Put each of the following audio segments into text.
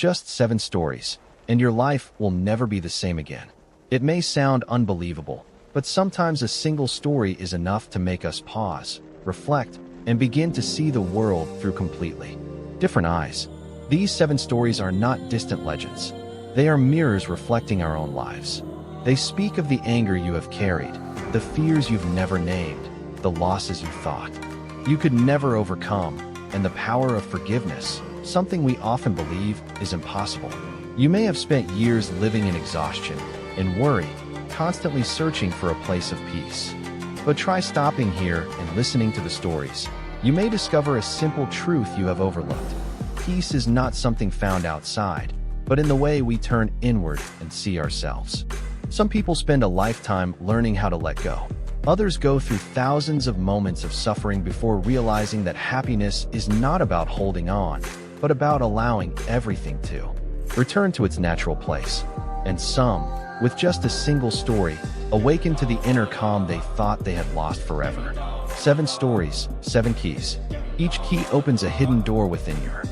Just 7 stories, and your life will never be the same again. It may sound unbelievable, but sometimes a single story is enough to make us pause, reflect, and begin to see the world through completely different eyes. These 7 stories are not distant legends. They are mirrors reflecting our own lives. They speak of the anger you have carried, the fears you've never named, the losses you thought you could never overcome, and the power of forgiveness, something we often believe is impossible. You may have spent years living in exhaustion, in worry, constantly searching for a place of peace. But try stopping here and listening to the stories. You may discover a simple truth you have overlooked. Peace is not something found outside, but in the way we turn inward and see ourselves. Some people spend a lifetime learning how to let go. Others go through thousands of moments of suffering before realizing that happiness is not about holding on, but about allowing everything to return to its natural place. And some, with just a single story, awaken to the inner calm they thought they had lost forever. 7 stories, 7 keys. Each key opens a hidden door within your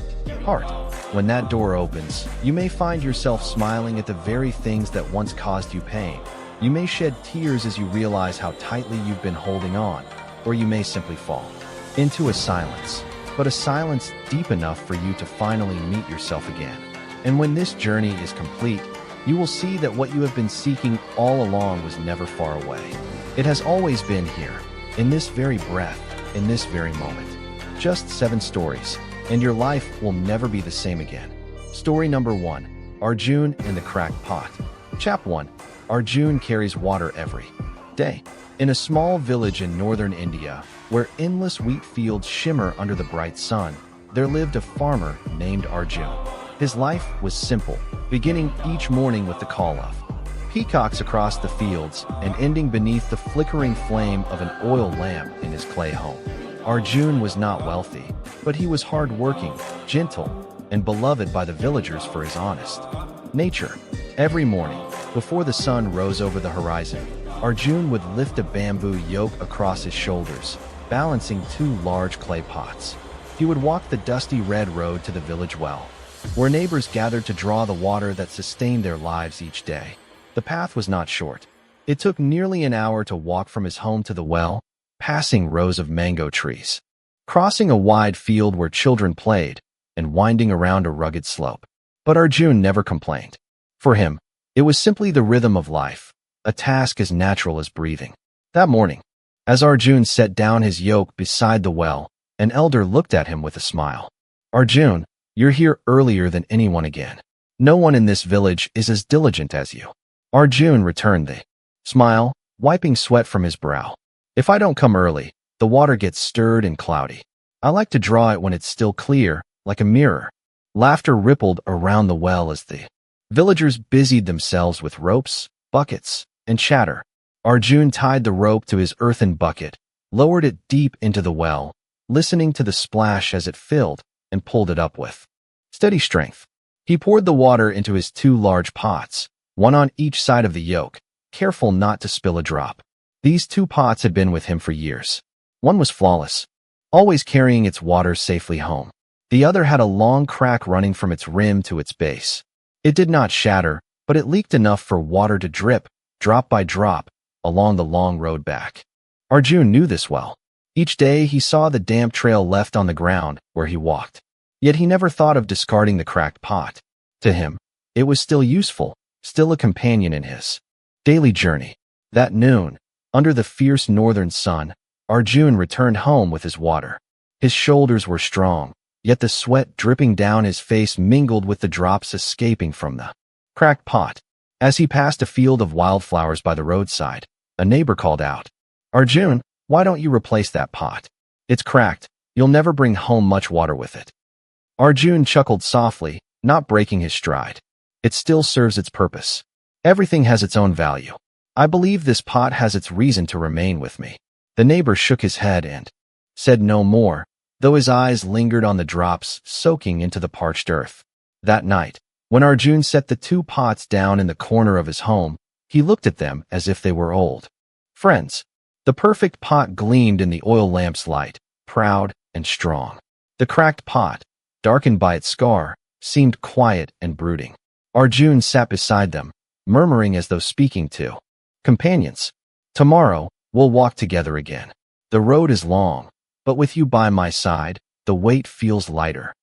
heart. When that door opens, you may find yourself smiling at the very things that once caused you pain. You may shed tears as you realize how tightly you've been holding on, or you may simply fall into a silence, but a silence deep enough for you to finally meet yourself again. And when this journey is complete, you will see that what you have been seeking all along was never far away. It has always been here, in this very breath, in this very moment. Just 7 stories, and your life will never be the same again. Story number 1, Arjun and the Cracked Pot. Chap 1. Arjun carries water every day. In a small village in northern India, where endless wheat fields shimmer under the bright sun, there lived a farmer named Arjun. His life was simple, beginning each morning with the call of peacocks across the fields and ending beneath the flickering flame of an oil lamp in his clay home. Arjun was not wealthy, but he was hard-working, gentle, and beloved by the villagers for his honest nature. Every morning, before the sun rose over the horizon, Arjun would lift a bamboo yoke across his shoulders, balancing 2 large clay pots. He would walk the dusty red road to the village well, where neighbors gathered to draw the water that sustained their lives each day. The path was not short. It took nearly an hour to walk from his home to the well, passing rows of mango trees, crossing a wide field where children played, and winding around a rugged slope. But Arjun never complained. For him, it was simply the rhythm of life, a task as natural as breathing. That morning, as Arjun set down his yoke beside the well, an elder looked at him with a smile. "Arjun, you're here earlier than anyone again. No one in this village is as diligent as you." Arjun returned the smile, wiping sweat from his brow. "If I don't come early, the water gets stirred and cloudy. I like to draw it when it's still clear, like a mirror." Laughter rippled around the well as the villagers busied themselves with ropes, buckets, and chatter. Arjun tied the rope to his earthen bucket, lowered it deep into the well, listening to the splash as it filled, and pulled it up with steady strength. He poured the water into his 2 large pots, one on each side of the yoke, careful not to spill a drop. These 2 pots had been with him for years. One was flawless, always carrying its water safely home. The other had a long crack running from its rim to its base. It did not shatter, but it leaked enough for water to drip, drop by drop, along the long road back. Arjun knew this well. Each day he saw the damp trail left on the ground where he walked. Yet he never thought of discarding the cracked pot. To him, it was still useful, still a companion in his daily journey. That noon, under the fierce northern sun, Arjun returned home with his water. His shoulders were strong, yet the sweat dripping down his face mingled with the drops escaping from the cracked pot. As he passed a field of wildflowers by the roadside, a neighbor called out, "Arjun, why don't you replace that pot? It's cracked. You'll never bring home much water with it." Arjun chuckled softly, not breaking his stride. "It still serves its purpose. Everything has its own value. I believe this pot has its reason to remain with me." The neighbor shook his head and said no more, though his eyes lingered on the drops soaking into the parched earth. That night, when Arjun set the 2 pots down in the corner of his home, he looked at them as if they were old friends. The perfect pot gleamed in the oil lamp's light, proud and strong. The cracked pot, darkened by its scar, seemed quiet and brooding. Arjun sat beside them, murmuring as though speaking to companions. Tomorrow, we'll walk together again. The road is long, but with you by my side, the weight feels lighter.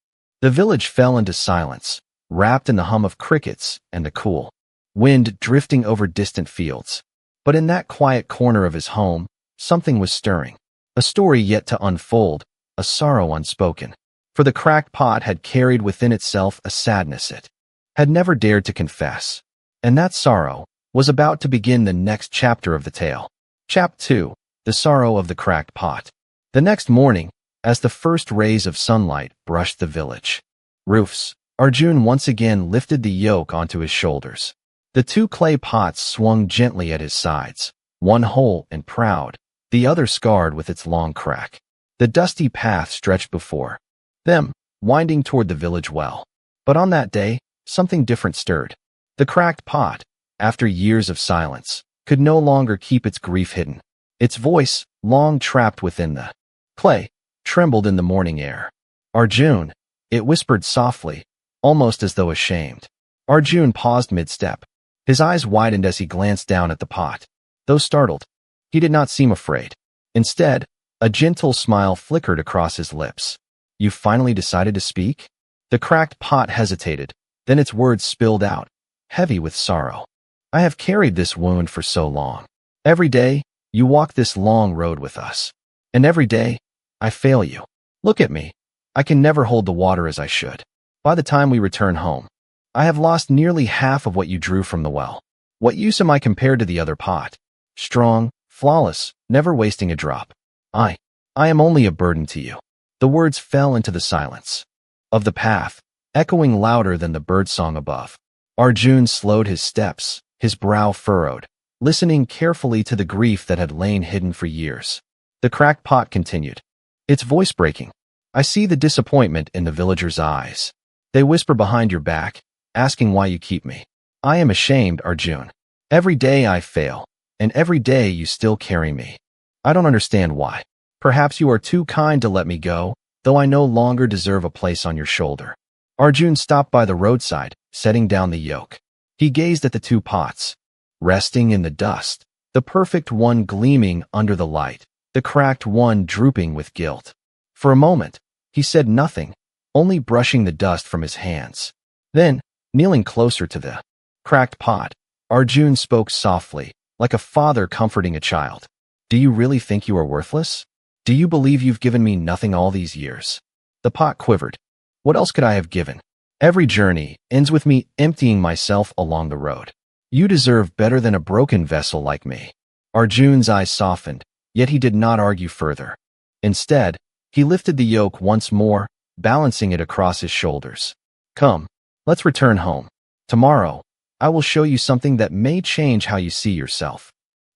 The village fell into silence, wrapped in the hum of crickets and the cool wind drifting over distant fields. But in that quiet corner of his home, something was stirring. A story yet to unfold, a sorrow unspoken. For the cracked pot had carried within itself a sadness it had never dared to confess. And that sorrow was about to begin the next chapter of the tale. Chapter 2, The Sorrow of the Cracked Pot. The next morning, as the first rays of sunlight brushed the village roofs, Arjun once again lifted the yoke onto his shoulders. The two clay pots swung gently at his sides, one whole and proud, the other scarred with its long crack. The dusty path stretched before them, winding toward the village well. But on that day, something different stirred. The cracked pot, after years of silence, could no longer keep its grief hidden. Its voice, long trapped within the clay, trembled in the morning air. Arjun, it whispered softly, almost as though ashamed. Arjun paused mid-step. His eyes widened as he glanced down at the pot. Though startled, he did not seem afraid. Instead, a gentle smile flickered across his lips. You finally decided to speak? The cracked pot hesitated, then its words spilled out, heavy with sorrow. I have carried this wound for so long. Every day, you walk this long road with us. And every day, I fail you. Look at me. I can never hold the water as I should. By the time we return home, I have lost nearly half of what you drew from the well. What use am I compared to the other pot? Strong, flawless, never wasting a drop. I am only a burden to you. The words fell into the silence of the path, echoing louder than the birdsong above. Arjun slowed his steps, his brow furrowed, listening carefully to the grief that had lain hidden for years. The cracked pot continued, its voice breaking. I see the disappointment in the villagers' eyes. They whisper behind your back, asking why you keep me. I am ashamed, Arjun. Every day I fail, and every day you still carry me. I don't understand why. Perhaps you are too kind to let me go, though I no longer deserve a place on your shoulder. Arjun stopped by the roadside, setting down the yoke. He gazed at the two pots, resting in the dust, the perfect one gleaming under the light, the cracked one drooping with guilt. For a moment, he said nothing, only brushing the dust from his hands. Then, kneeling closer to the cracked pot, Arjun spoke softly, like a father comforting a child. Do you really think you are worthless? Do you believe you've given me nothing all these years? The pot quivered. What else could I have given? Every journey ends with me emptying myself along the road. You deserve better than a broken vessel like me. Arjun's eyes softened, yet he did not argue further. Instead, he lifted the yoke once more, balancing it across his shoulders. Come, let's return home. Tomorrow, I will show you something that may change how you see yourself.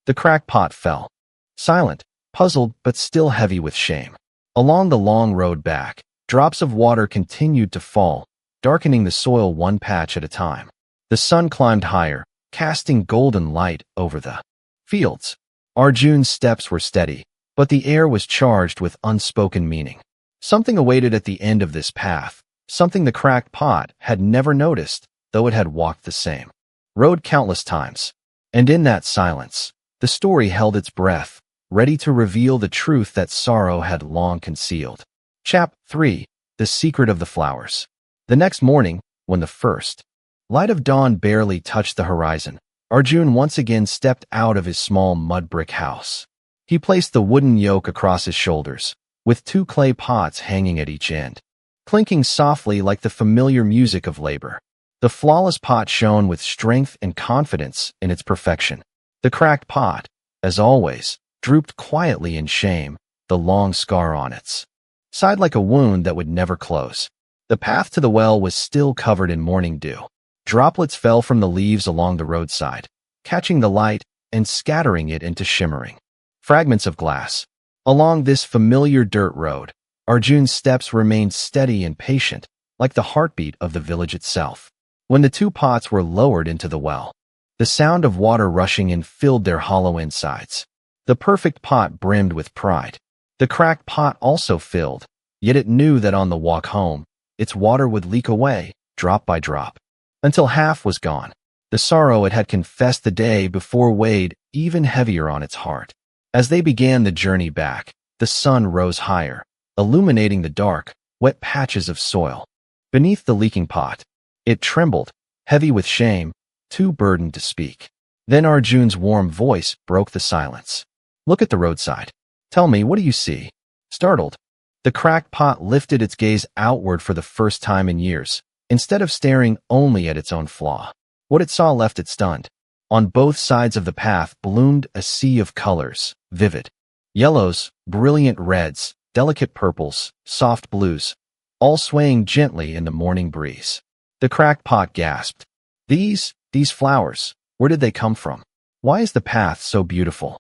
The cracked pot fell. Silent, puzzled, but still heavy with shame. Along the long road back, drops of water continued to fall, darkening the soil one patch at a time. The sun climbed higher, casting golden light over the fields. Arjun's steps were steady, but the air was charged with unspoken meaning. Something awaited at the end of this path, something the cracked pot had never noticed, though it had walked the same road countless times. And in that silence, the story held its breath, ready to reveal the truth that sorrow had long concealed. Chapter 3, The Secret of the Flowers. The next morning, when the first light of dawn barely touched the horizon, Arjun once again stepped out of his small mud brick house. He placed the wooden yoke across his shoulders, with two clay pots hanging at each end, clinking softly like the familiar music of labor. The flawless pot shone with strength and confidence in its perfection. The cracked pot, as always, drooped quietly in shame, the long scar on its side like a wound that would never close. The path to the well was still covered in morning dew. Droplets fell from the leaves along the roadside, catching the light and scattering it into shimmering fragments of glass. Along this familiar dirt road, Arjun's steps remained steady and patient, like the heartbeat of the village itself. When the two pots were lowered into the well, the sound of water rushing in filled their hollow insides. The perfect pot brimmed with pride. The cracked pot also filled, yet it knew that on the walk home, its water would leak away, drop by drop, until half was gone. The sorrow it had confessed the day before weighed even heavier on its heart. As they began the journey back, the sun rose higher, illuminating the dark, wet patches of soil. Beneath the leaking pot, it trembled, heavy with shame, too burdened to speak. Then Arjun's warm voice broke the silence. "Look at the roadside. Tell me, what do you see?" Startled, the cracked pot lifted its gaze outward for the first time in years, instead of staring only at its own flaw. What it saw left it stunned. On both sides of the path bloomed a sea of colors, vivid yellows, brilliant reds, delicate purples, soft blues, all swaying gently in the morning breeze. The cracked pot gasped. These flowers, where did they come from? Why is the path so beautiful?"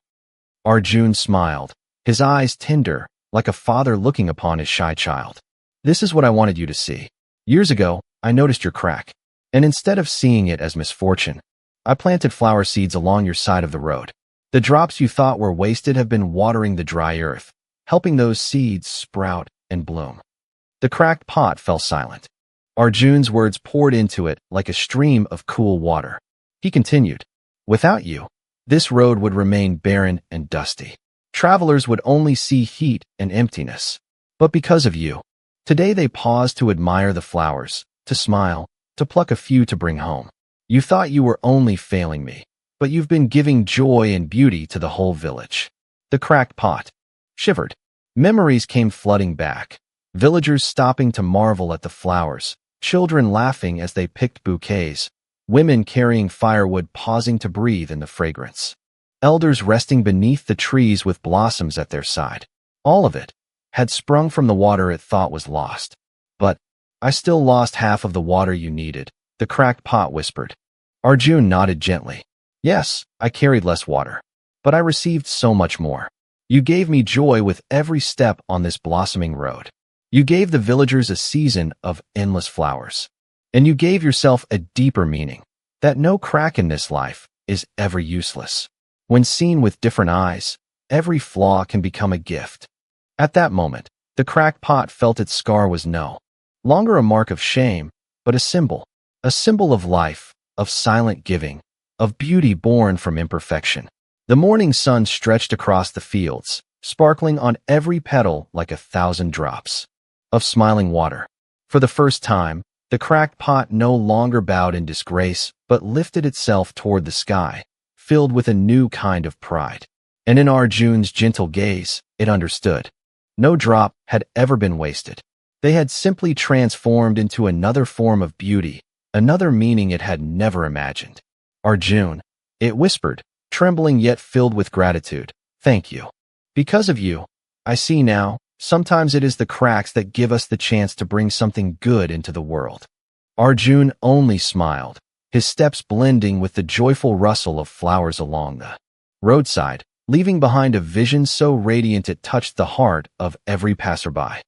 Arjun smiled, his eyes tender, like a father looking upon his shy child. "This is what I wanted you to see. Years ago, I noticed your crack, and instead of seeing it as misfortune, I planted flower seeds along your side of the road. The drops you thought were wasted have been watering the dry earth, helping those seeds sprout and bloom." The cracked pot fell silent. Arjun's words poured into it like a stream of cool water. He continued, "Without you, this road would remain barren and dusty. Travelers would only see heat and emptiness. But because of you, today they pause to admire the flowers, to smile, to pluck a few to bring home. You thought you were only failing me, but you've been giving joy and beauty to the whole village." The cracked pot shivered. Memories came flooding back. Villagers stopping to marvel at the flowers, children laughing as they picked bouquets, women carrying firewood pausing to breathe in the fragrance, elders resting beneath the trees with blossoms at their side. All of it had sprung from the water it thought was lost. "But I still lost half of the water you needed," the cracked pot whispered. Arjun nodded gently. "Yes, I carried less water, but I received so much more. You gave me joy with every step on this blossoming road. You gave the villagers a season of endless flowers. And you gave yourself a deeper meaning, that no crack in this life is ever useless. When seen with different eyes, every flaw can become a gift." At that moment, the cracked pot felt its scar was no longer a mark of shame, but a symbol of life, of silent giving, of beauty born from imperfection. The morning sun stretched across the fields, sparkling on every petal like 1,000 drops of smiling water. For the first time, the cracked pot no longer bowed in disgrace, but lifted itself toward the sky, filled with a new kind of pride. And in Arjun's gentle gaze, it understood. No drop had ever been wasted. They had simply transformed into another form of beauty, another meaning it had never imagined. "Arjun," it whispered, trembling yet filled with gratitude, "thank you. Because of you, I see now, sometimes it is the cracks that give us the chance to bring something good into the world." Arjun only smiled, his steps blending with the joyful rustle of flowers along the roadside, leaving behind a vision so radiant it touched the heart of every passerby.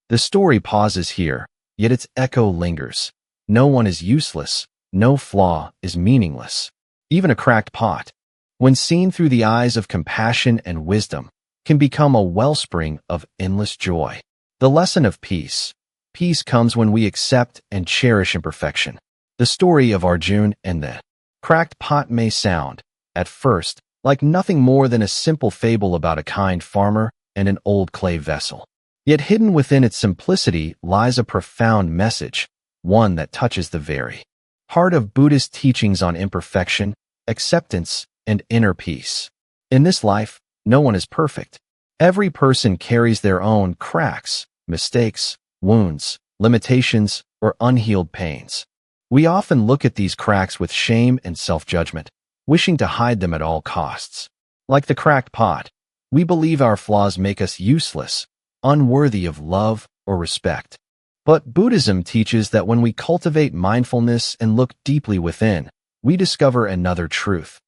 The story pauses here, yet its echo lingers. No one is useless, no flaw is meaningless. Even a cracked pot, when seen through the eyes of compassion and wisdom, can become a wellspring of endless joy. The lesson of peace. Peace comes when we accept and cherish imperfection. The story of Arjun and the cracked pot may sound, at first, like nothing more than a simple fable about a kind farmer and an old clay vessel. Yet hidden within its simplicity lies a profound message, one that touches the very heart of Buddhist teachings on imperfection, acceptance, and inner peace. In this life, no one is perfect. Every person carries their own cracks, mistakes, wounds, limitations, or unhealed pains. We often look at these cracks with shame and self-judgment, wishing to hide them at all costs. Like the cracked pot, we believe our flaws make us useless, unworthy of love or respect. But Buddhism teaches that when we cultivate mindfulness and look deeply within, we discover another truth.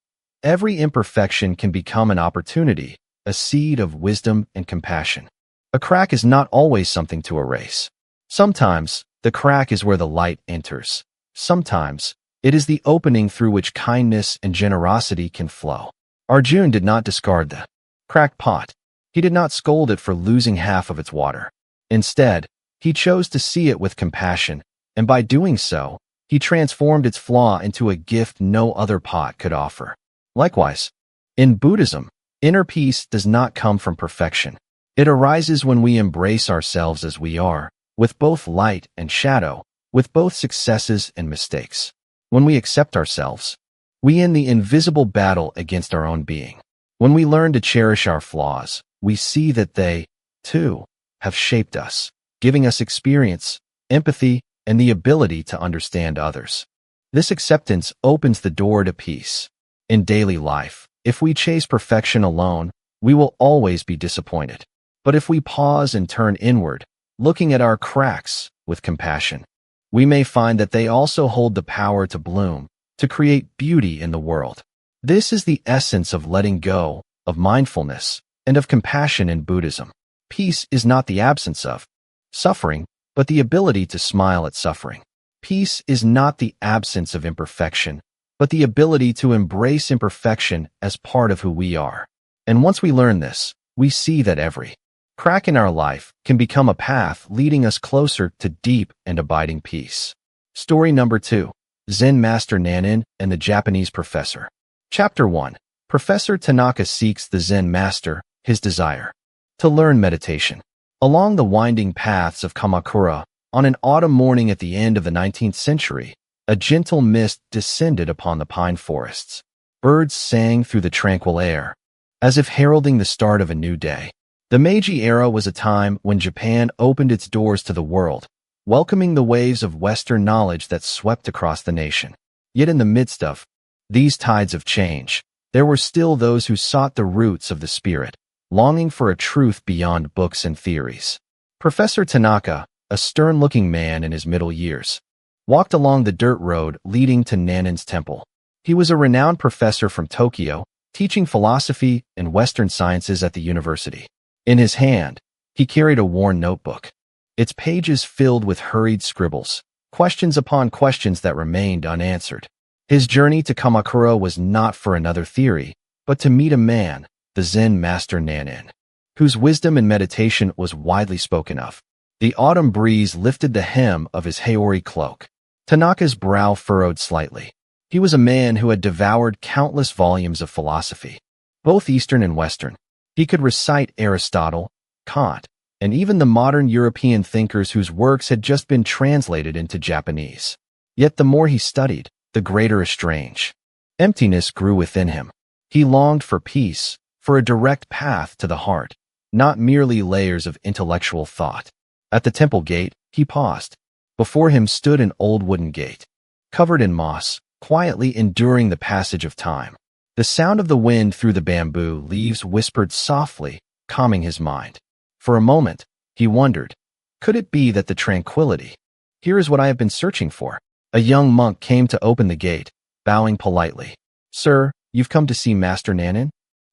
Every imperfection can become an opportunity, a seed of wisdom and compassion. A crack is not always something to erase. Sometimes, the crack is where the light enters. Sometimes, it is the opening through which kindness and generosity can flow. Arjun did not discard the cracked pot. He did not scold it for losing half of its water. Instead, he chose to see it with compassion, and by doing so, he transformed its flaw into a gift no other pot could offer. Likewise, in Buddhism, inner peace does not come from perfection. It arises when we embrace ourselves as we are, with both light and shadow, with both successes and mistakes. When we accept ourselves, we end the invisible battle against our own being. When we learn to cherish our flaws, we see that they, too, have shaped us, giving us experience, empathy, and the ability to understand others. This acceptance opens the door to peace. In daily life, if we chase perfection alone, we will always be disappointed. But if we pause and turn inward, looking at our cracks with compassion, we may find that they also hold the power to bloom, to create beauty in the world. This is the essence of letting go, of mindfulness, and of compassion in Buddhism. Peace is not the absence of suffering, but the ability to smile at suffering. Peace is not the absence of imperfection, but the ability to embrace imperfection as part of who we are. And once we learn this, we see that every crack in our life can become a path leading us closer to deep and abiding peace. Story number 2. Zen Master Nan-in and the Japanese Professor. Chapter 1. Professor Tanaka seeks the Zen Master, his desire to learn meditation. Along the winding paths of Kamakura, on an autumn morning at the end of the 19th century, a gentle mist descended upon the pine forests. Birds sang through the tranquil air, as if heralding the start of a new day. The Meiji era was a time when Japan opened its doors to the world, welcoming the waves of Western knowledge that swept across the nation. Yet in the midst of these tides of change, there were still those who sought the roots of the spirit, longing for a truth beyond books and theories. Professor Tanaka, a stern-looking man in his middle years, walked along the dirt road leading to Nan-in's temple. He was a renowned professor from Tokyo, teaching philosophy and Western sciences at the university. In his hand, he carried a worn notebook, its pages filled with hurried scribbles, questions upon questions that remained unanswered. His journey to Kamakura was not for another theory, but to meet a man, the Zen Master Nan-in, whose wisdom and meditation was widely spoken of. The autumn breeze lifted the hem of his Hyeon cloak. Tanaka's brow furrowed slightly. He was a man who had devoured countless volumes of philosophy, both Eastern and Western. He could recite Aristotle, Kant, and even the modern European thinkers whose works had just been translated into Japanese. Yet the more he studied, the greater a strange emptiness grew within him. He longed for peace, for a direct path to the heart, not merely layers of intellectual thought. At the temple gate, he paused. Before him stood an old wooden gate, covered in moss, quietly enduring the passage of time. The sound of the wind through the bamboo leaves whispered softly, calming his mind. For a moment, he wondered, could it be that the tranquility here is what I have been searching for? A young monk came to open the gate, bowing politely. Sir, you've come to see Master Nan-in?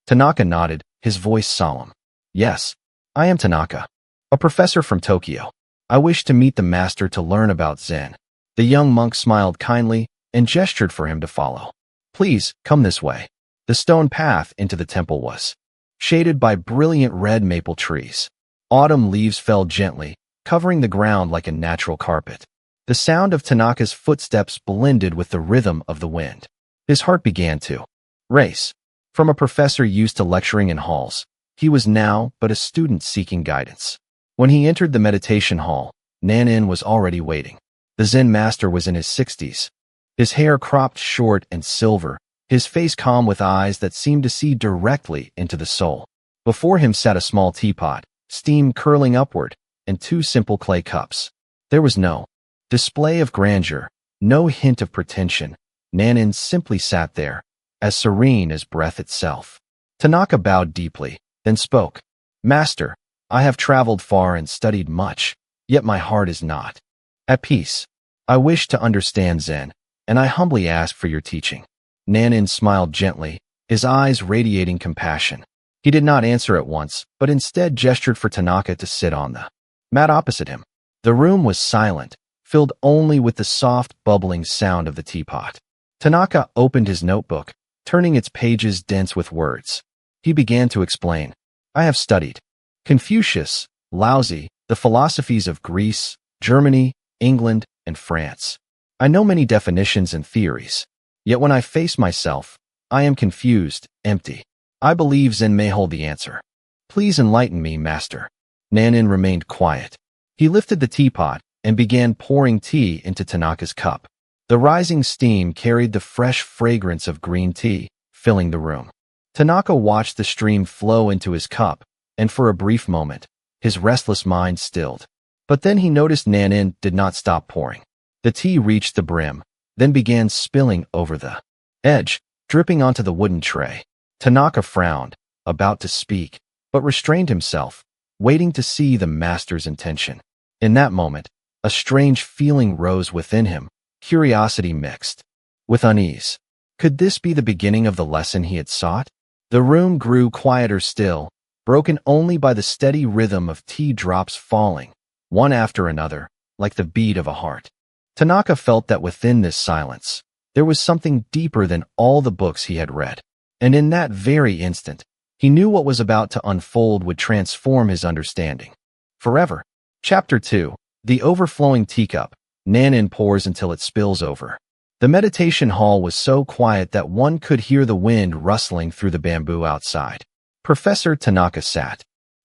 Tanaka nodded, his voice solemn. Yes, I am Tanaka, a professor from Tokyo. I wish to meet the master to learn about Zen. The young monk smiled kindly and gestured for him to follow. Please, come this way. The stone path into the temple was shaded by brilliant red maple trees. Autumn leaves fell gently, covering the ground like a natural carpet. The sound of Tanaka's footsteps blended with the rhythm of the wind. His heart began to race. From a professor used to lecturing in halls, he was now but a student seeking guidance. When he entered the meditation hall, Nan-in was already waiting. The Zen master was in his 60s. His hair cropped short and silver, his face calm with eyes that seemed to see directly into the soul. Before him sat a small teapot, steam curling upward, and 2 simple clay cups. There was no display of grandeur, no hint of pretension. Nan-in simply sat there, as serene as breath itself. Tanaka bowed deeply, then spoke. Master, I have traveled far and studied much, yet my heart is not at peace. I wish to understand Zen, and I humbly ask for your teaching. Nan-in smiled gently, his eyes radiating compassion. He did not answer at once, but instead gestured for Tanaka to sit on the mat opposite him. The room was silent, filled only with the soft, bubbling sound of the teapot. Tanaka opened his notebook, turning its pages dense with words. He began to explain. I have studied Confucius, Laozi, the philosophies of Greece, Germany, England, and France. I know many definitions and theories. Yet when I face myself, I am confused, empty. I believe Zen may hold the answer. Please enlighten me, master. Nan-in remained quiet. He lifted the teapot and began pouring tea into Tanaka's cup. The rising steam carried the fresh fragrance of green tea, filling the room. Tanaka watched the stream flow into his cup, and for a brief moment, his restless mind stilled. But then he noticed Nan-in did not stop pouring. The tea reached the brim, then began spilling over the edge, dripping onto the wooden tray. Tanaka frowned, about to speak, but restrained himself, waiting to see the master's intention. In that moment, a strange feeling rose within him, curiosity mixed with unease. Could this be the beginning of the lesson he had sought? The room grew quieter still, broken only by the steady rhythm of tea drops falling, one after another, like the beat of a heart. Tanaka felt that within this silence, there was something deeper than all the books he had read. And in that very instant, he knew what was about to unfold would transform his understanding forever. Chapter 2. The Overflowing Teacup. Nan-in pours until it spills over. The meditation hall was so quiet that one could hear the wind rustling through the bamboo outside. Professor Tanaka sat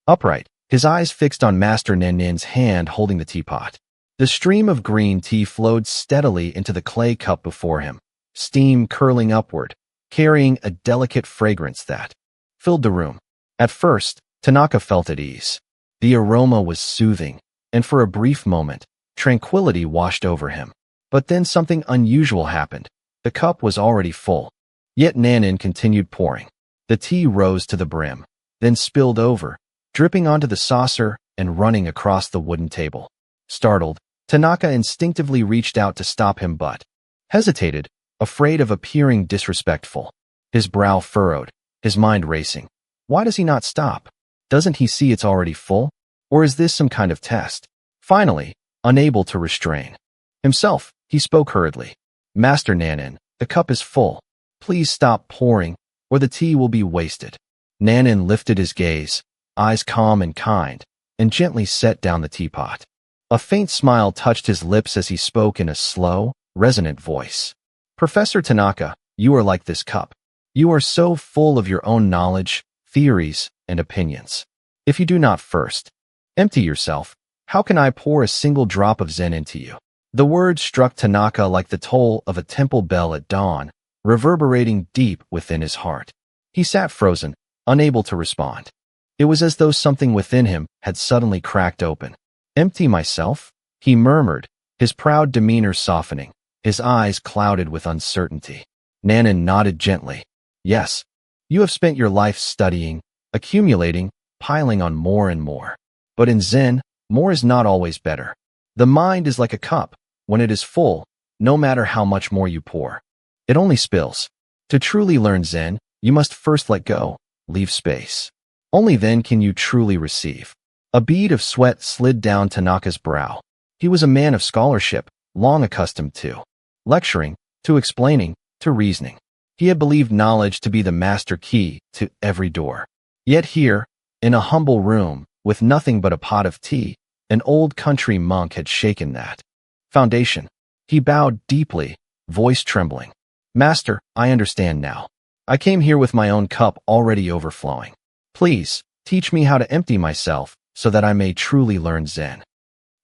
upright, his eyes fixed on Master Nan-in's hand holding the teapot. The stream of green tea flowed steadily into the clay cup before him, steam curling upward, carrying a delicate fragrance that filled the room. At first, Tanaka felt at ease. The aroma was soothing, and for a brief moment, tranquility washed over him. But then something unusual happened. The cup was already full. Yet Nan-in continued pouring. The tea rose to the brim, then spilled over, dripping onto the saucer and running across the wooden table. Startled, Tanaka instinctively reached out to stop him but hesitated, afraid of appearing disrespectful. His brow furrowed, his mind racing. Why does he not stop? Doesn't he see it's already full? Or is this some kind of test? Finally, unable to restrain himself, he spoke hurriedly. Master Nan-in, the cup is full. Please stop pouring, or the tea will be wasted. Nan-in lifted his gaze, eyes calm and kind, and gently set down the teapot. A faint smile touched his lips as he spoke in a slow, resonant voice. Professor Tanaka, you are like this cup. You are so full of your own knowledge, theories, and opinions. If you do not first empty yourself, how can I pour a single drop of Zen into you? The words struck Tanaka like the toll of a temple bell at dawn, reverberating deep within his heart. He sat frozen, unable to respond. It was as though something within him had suddenly cracked open. Empty myself? He murmured, his proud demeanor softening, his eyes clouded with uncertainty. Nan-in nodded gently. Yes, you have spent your life studying, accumulating, piling on more and more. But in Zen, more is not always better. The mind is like a cup. When it is full, no matter how much more you pour, it only spills. To truly learn Zen, you must first let go, leave space. Only then can you truly receive. A bead of sweat slid down Tanaka's brow. He was a man of scholarship, long accustomed to lecturing, to explaining, to reasoning. He had believed knowledge to be the master key to every door. Yet here, in a humble room, with nothing but a pot of tea, an old country monk had shaken that foundation. He bowed deeply, voice trembling. Master, I understand now. I came here with my own cup already overflowing. Please, teach me how to empty myself so that I may truly learn Zen.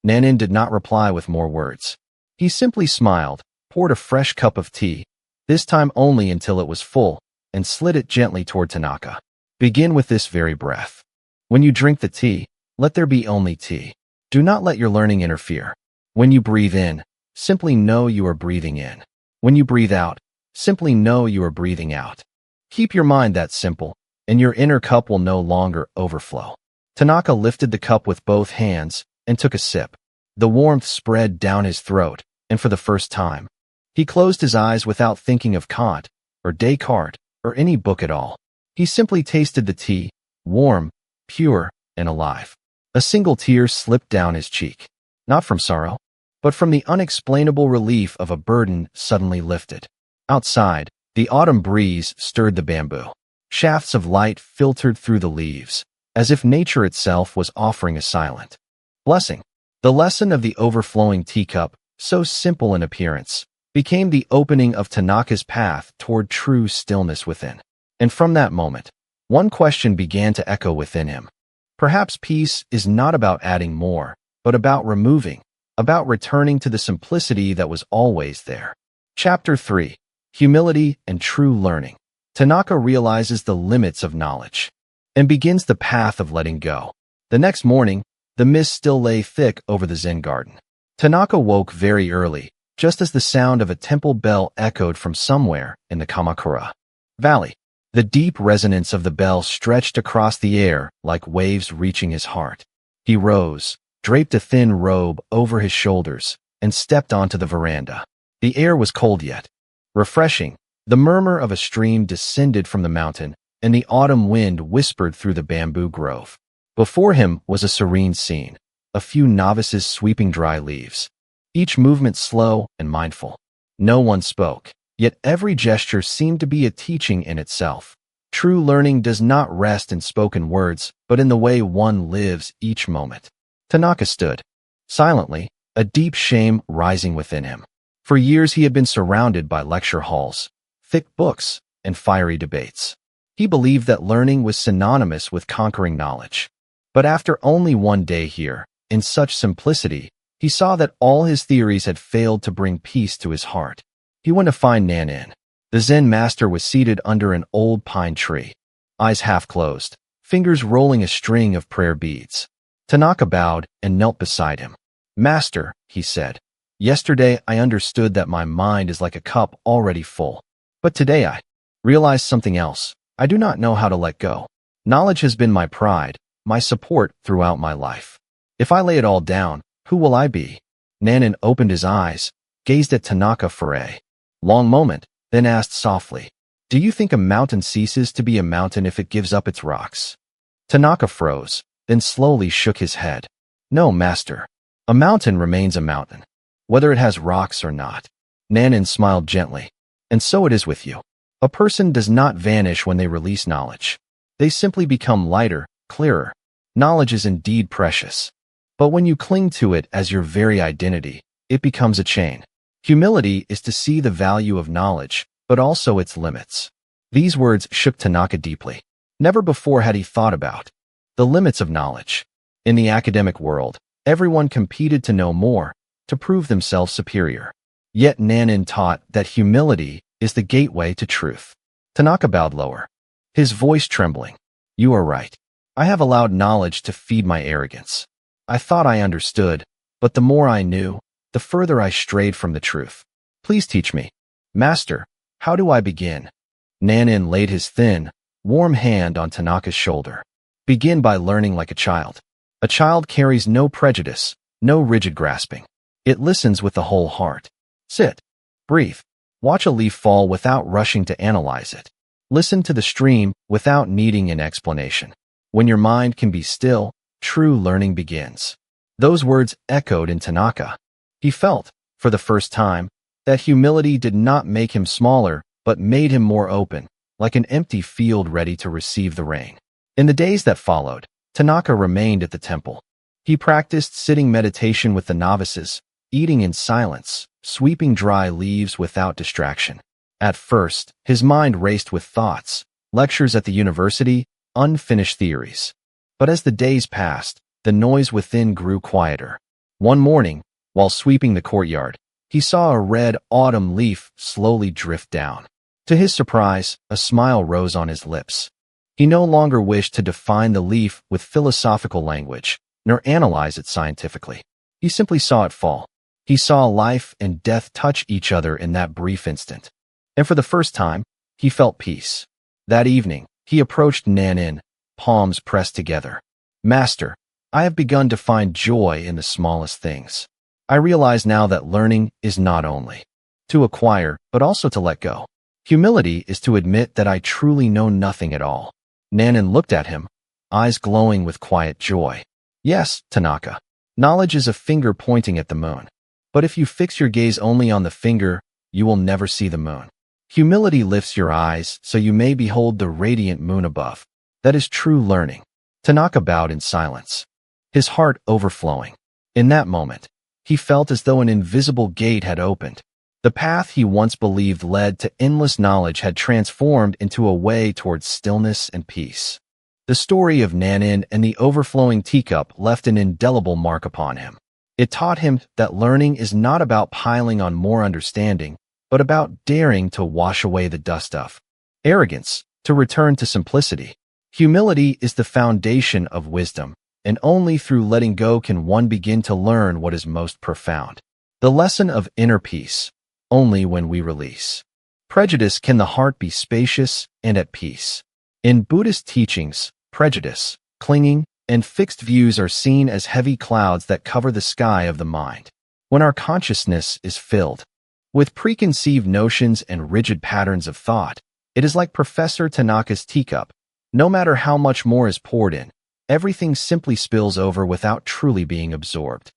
Nan-in did not reply with more words. He simply smiled, poured a fresh cup of tea, this time only until it was full, and slid it gently toward Tanaka. Begin with this very breath. When you drink the tea, let there be only tea. Do not let your learning interfere. When you breathe in, simply know you are breathing in. When you breathe out, simply know you are breathing out. Keep your mind that simple, and your inner cup will no longer overflow. Tanaka lifted the cup with both hands and took a sip. The warmth spread down his throat, and for the first time, he closed his eyes without thinking of Kant, or Descartes, or any book at all. He simply tasted the tea, warm, pure, and alive. A single tear slipped down his cheek, not from sorrow, but from the unexplainable relief of a burden suddenly lifted. Outside, the autumn breeze stirred the bamboo. Shafts of light filtered through the leaves, as if nature itself was offering a silent blessing. The lesson of the overflowing teacup so simple in appearance, became the opening of Tanaka's path toward true stillness within. And from that moment, one question began to echo within him. Perhaps peace is not about adding more, but about removing, about returning to the simplicity that was always there. Chapter 3. Humility and True Learning. Tanaka realizes the limits of knowledge and begins the path of letting go. The next morning, the mist still lay thick over the Zen garden. Tanaka woke very early, just as the sound of a temple bell echoed from somewhere in the Kamakura Valley. The deep resonance of the bell stretched across the air like waves reaching his heart. He rose, draped a thin robe over his shoulders, and stepped onto the veranda. The air was cold yet refreshing. The murmur of a stream descended from the mountain, and the autumn wind whispered through the bamboo grove. Before him was a serene scene, a few novices sweeping dry leaves, each movement slow and mindful. No one spoke, yet every gesture seemed to be a teaching in itself. True learning does not rest in spoken words, but in the way one lives each moment. Tanaka stood, silently, a deep shame rising within him. For years he had been surrounded by lecture halls, thick books, and fiery debates. He believed that learning was synonymous with conquering knowledge. But after only one day here, in such simplicity, he saw that all his theories had failed to bring peace to his heart. He went to find Nan-in. The Zen master was seated under an old pine tree, eyes half closed, fingers rolling a string of prayer beads. Tanaka bowed and knelt beside him. "Master," he said, "yesterday I understood that my mind is like a cup already full. But today I realized something else. I do not know how to let go. Knowledge has been my pride, my support throughout my life. If I lay it all down, who will I be?" Nan-in opened his eyes, gazed at Tanaka for a long moment, then asked softly, "Do you think a mountain ceases to be a mountain if it gives up its rocks?" Tanaka froze, then slowly shook his head. "No, master. A mountain remains a mountain, whether it has rocks or not." Nan-in smiled gently. "And so it is with you. A person does not vanish when they release knowledge. They simply become lighter, clearer. Knowledge is indeed precious. But when you cling to it as your very identity, it becomes a chain. Humility is to see the value of knowledge, but also its limits." These words shook Tanaka deeply. Never before had he thought about the limits of knowledge. In the academic world, everyone competed to know more, to prove themselves superior. Yet Nan-in taught that humility is the gateway to truth. Tanaka bowed lower, his voice trembling. "You are right. I have allowed knowledge to feed my arrogance. I thought I understood, but the more I knew, the further I strayed from the truth. Please teach me. Master, how do I begin?" Nan-in laid his thin, warm hand on Tanaka's shoulder. "Begin by learning like a child. A child carries no prejudice, no rigid grasping. It listens with the whole heart. Sit, breathe, watch a leaf fall without rushing to analyze it. Listen to the stream without needing an explanation. When your mind can be still, true learning begins." Those words echoed in Tanaka. He felt, for the first time, that humility did not make him smaller, but made him more open, like an empty field ready to receive the rain. In the days that followed, Tanaka remained at the temple. He practiced sitting meditation with the novices, eating in silence, sweeping dry leaves without distraction. At first, his mind raced with thoughts, lectures at the university, unfinished theories. But as the days passed, the noise within grew quieter. One morning, while sweeping the courtyard, he saw a red autumn leaf slowly drift down. To his surprise, a smile rose on his lips. He no longer wished to define the leaf with philosophical language, nor analyze it scientifically. He simply saw it fall. He saw life and death touch each other in that brief instant. And for the first time, he felt peace. That evening, he approached Nan-in, palms pressed together. "Master, I have begun to find joy in the smallest things. I realize now that learning is not only to acquire, but also to let go. Humility is to admit that I truly know nothing at all." Nan-in looked at him, eyes glowing with quiet joy. "Yes, Tanaka, knowledge is a finger pointing at the moon. But if you fix your gaze only on the finger, you will never see the moon. Humility lifts your eyes so you may behold the radiant moon above. That is true learning." Tanaka bowed in silence, his heart overflowing. In that moment, He felt as though an invisible gate had opened. The path he once believed led to endless knowledge had transformed into a way towards stillness and peace. The story of Nan-in and the overflowing teacup left an indelible mark upon him. It taught him that learning is not about piling on more understanding, but about daring to wash away the dust of arrogance, to return to simplicity. Humility is the foundation of wisdom, and only through letting go can one begin to learn what is most profound. The lesson of inner peace. Only when we release prejudice can the heart be spacious and at peace. In Buddhist teachings, prejudice, clinging, and fixed views are seen as heavy clouds that cover the sky of the mind. When our consciousness is filled with preconceived notions and rigid patterns of thought, it is like Professor Tanaka's teacup. No matter how much more is poured in, everything simply spills over without truly being absorbed.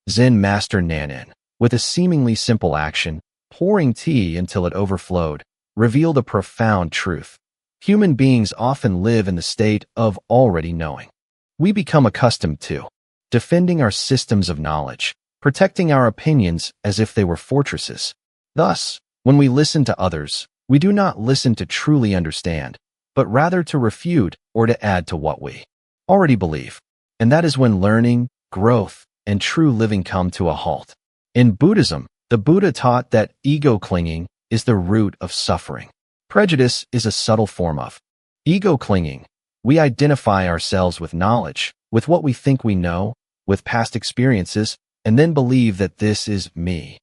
Zen Master Nan-in, with a seemingly simple action, pouring tea until it overflowed, revealed a profound truth. Human beings often live in the state of already knowing. We become accustomed to defending our systems of knowledge, protecting our opinions as if they were fortresses. Thus, when we listen to others, we do not listen to truly understand, but rather to refute or to add to what we already believe. And that is when learning, growth, and true living come to a halt. In Buddhism, the Buddha taught that ego clinging is the root of suffering. Prejudice is a subtle form of ego clinging. We identify ourselves with knowledge, with what we think we know, with past experiences, and then believe that this is me.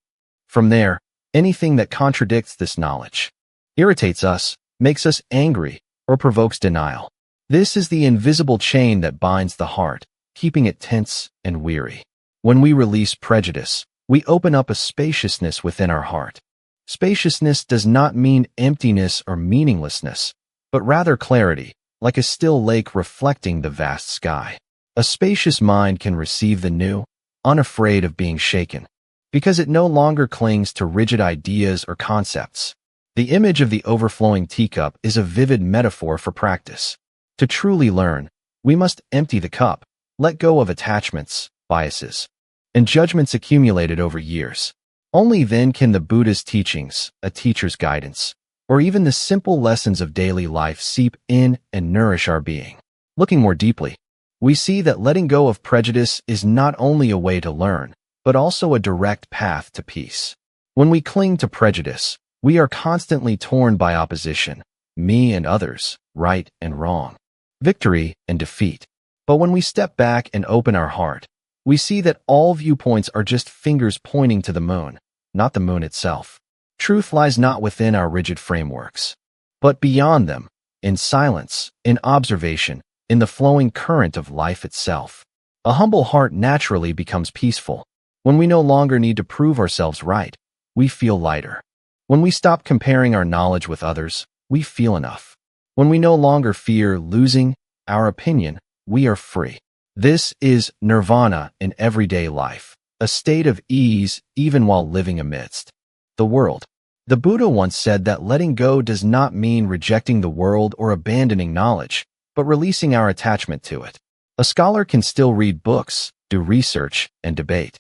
From there, anything that contradicts this knowledge irritates us, makes us angry, or provokes denial. This is the invisible chain that binds the heart, keeping it tense and weary. When we release prejudice, we open up a spaciousness within our heart. Spaciousness does not mean emptiness or meaninglessness, but rather clarity, like a still lake reflecting the vast sky. A spacious mind can receive the new, unafraid of being shaken, because it no longer clings to rigid ideas or concepts. The image of the overflowing teacup is a vivid metaphor for practice. To truly learn, we must empty the cup, let go of attachments, biases, and judgments accumulated over years. Only then can the Buddha's teachings, a teacher's guidance, or even the simple lessons of daily life seep in and nourish our being. Looking more deeply, we see that letting go of prejudice is not only a way to learn, but also a direct path to peace. When we cling to prejudice, we are constantly torn by opposition, me and others, right and wrong, victory and defeat. But when we step back and open our heart, we see that all viewpoints are just fingers pointing to the moon, not the moon itself. Truth lies not within our rigid frameworks, but beyond them, in silence, in observation, in the flowing current of life itself. A humble heart naturally becomes peaceful. When we no longer need to prove ourselves right, we feel lighter. When we stop comparing our knowledge with others, we feel enough. When we no longer fear losing our opinion, we are free. This is nirvana in everyday life, a state of ease even while living amidst the world. The Buddha once said that letting go does not mean rejecting the world or abandoning knowledge, but releasing our attachment to it. A scholar can still read books, do research, and debate,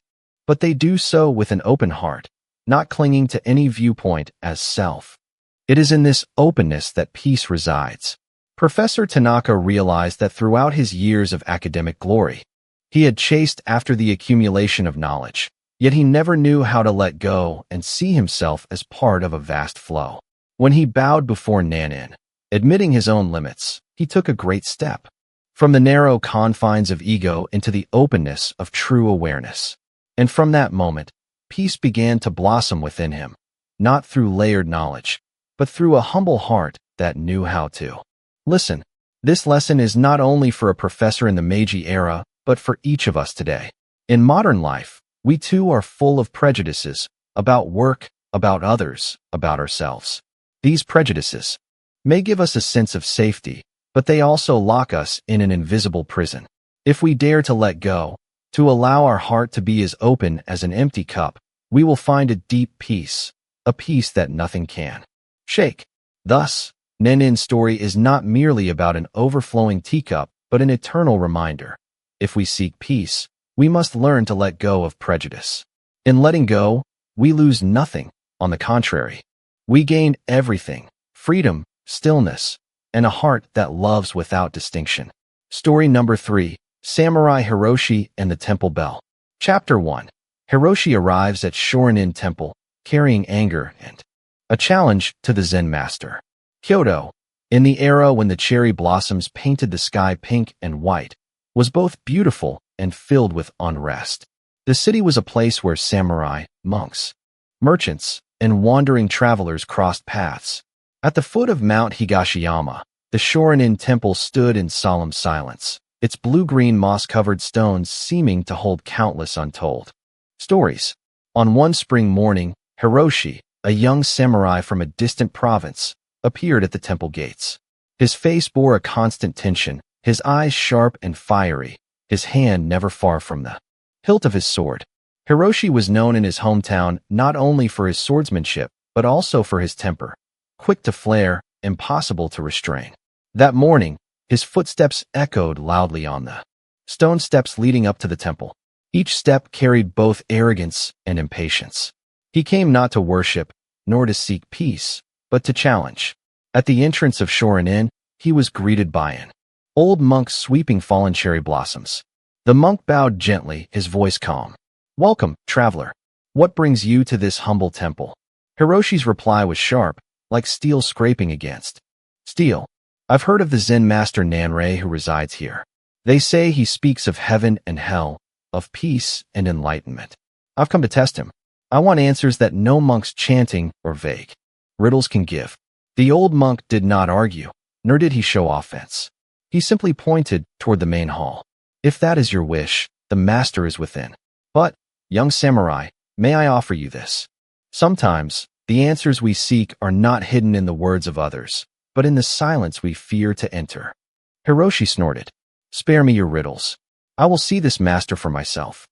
but they do so with an open heart, not clinging to any viewpoint as self. It is in this openness that peace resides. Professor Tanaka realized that throughout his years of academic glory, he had chased after the accumulation of knowledge, yet he never knew how to let go and see himself as part of a vast flow. When he bowed before Nan-in, admitting his own limits, he took a great step from the narrow confines of ego into the openness of true awareness. And from that moment, peace began to blossom within him, not through layered knowledge, but through a humble heart that knew how to listen. This lesson is not only for a professor in the Meiji era, but for each of us today. In modern life, we too are full of prejudices about work, about others, about ourselves. These prejudices may give us a sense of safety, but they also lock us in an invisible prison. If we dare to let go, to allow our heart to be as open as an empty cup, we will find a deep peace, a peace that nothing can shake. Thus, Nan-in's story is not merely about an overflowing teacup, but an eternal reminder. If we seek peace, we must learn to let go of prejudice. In letting go, we lose nothing. On the contrary, we gain everything: freedom, stillness, and a heart that loves without distinction. Story number 3. Samurai Hiroshi and the Temple Bell. Chapter 1. Hiroshi arrives at Shorin Temple, carrying anger and a challenge to the Zen master. Kyoto, in the era when the cherry blossoms painted the sky pink and white, was both beautiful and filled with unrest. The city was a place where samurai, monks, merchants, and wandering travelers crossed paths. At the foot of Mount Higashiyama, the Shorin Temple stood in solemn silence, its blue-green moss-covered stones seeming to hold countless untold stories. On one spring morning, Hiroshi, a young samurai from a distant province, appeared at the temple gates. His face bore a constant tension, his eyes sharp and fiery, his hand never far from the hilt of his sword. Hiroshi was known in his hometown not only for his swordsmanship, but also for his temper. Quick to flare, impossible to restrain. That morning, his footsteps echoed loudly on the stone steps leading up to the temple. Each step carried both arrogance and impatience. He came not to worship, nor to seek peace, but to challenge. At the entrance of Shorin, he was greeted by an old monk sweeping fallen cherry blossoms. The monk bowed gently, his voice calm. "Welcome, traveler. What brings you to this humble temple?" Hiroshi's reply was sharp, like steel scraping against steel. "I've heard of the Zen master Nan-in who resides here. They say he speaks of heaven and hell, of peace and enlightenment. I've come to test him. I want answers that no monk's chanting or vague riddles can give." The old monk did not argue, nor did he show offense. He simply pointed toward the main hall. "If that is your wish, the master is within. But, young samurai, may I offer you this? Sometimes, the answers we seek are not hidden in the words of others, but in the silence we fear to enter." Hiroshi snorted. "Spare me your riddles. I will see this master for myself."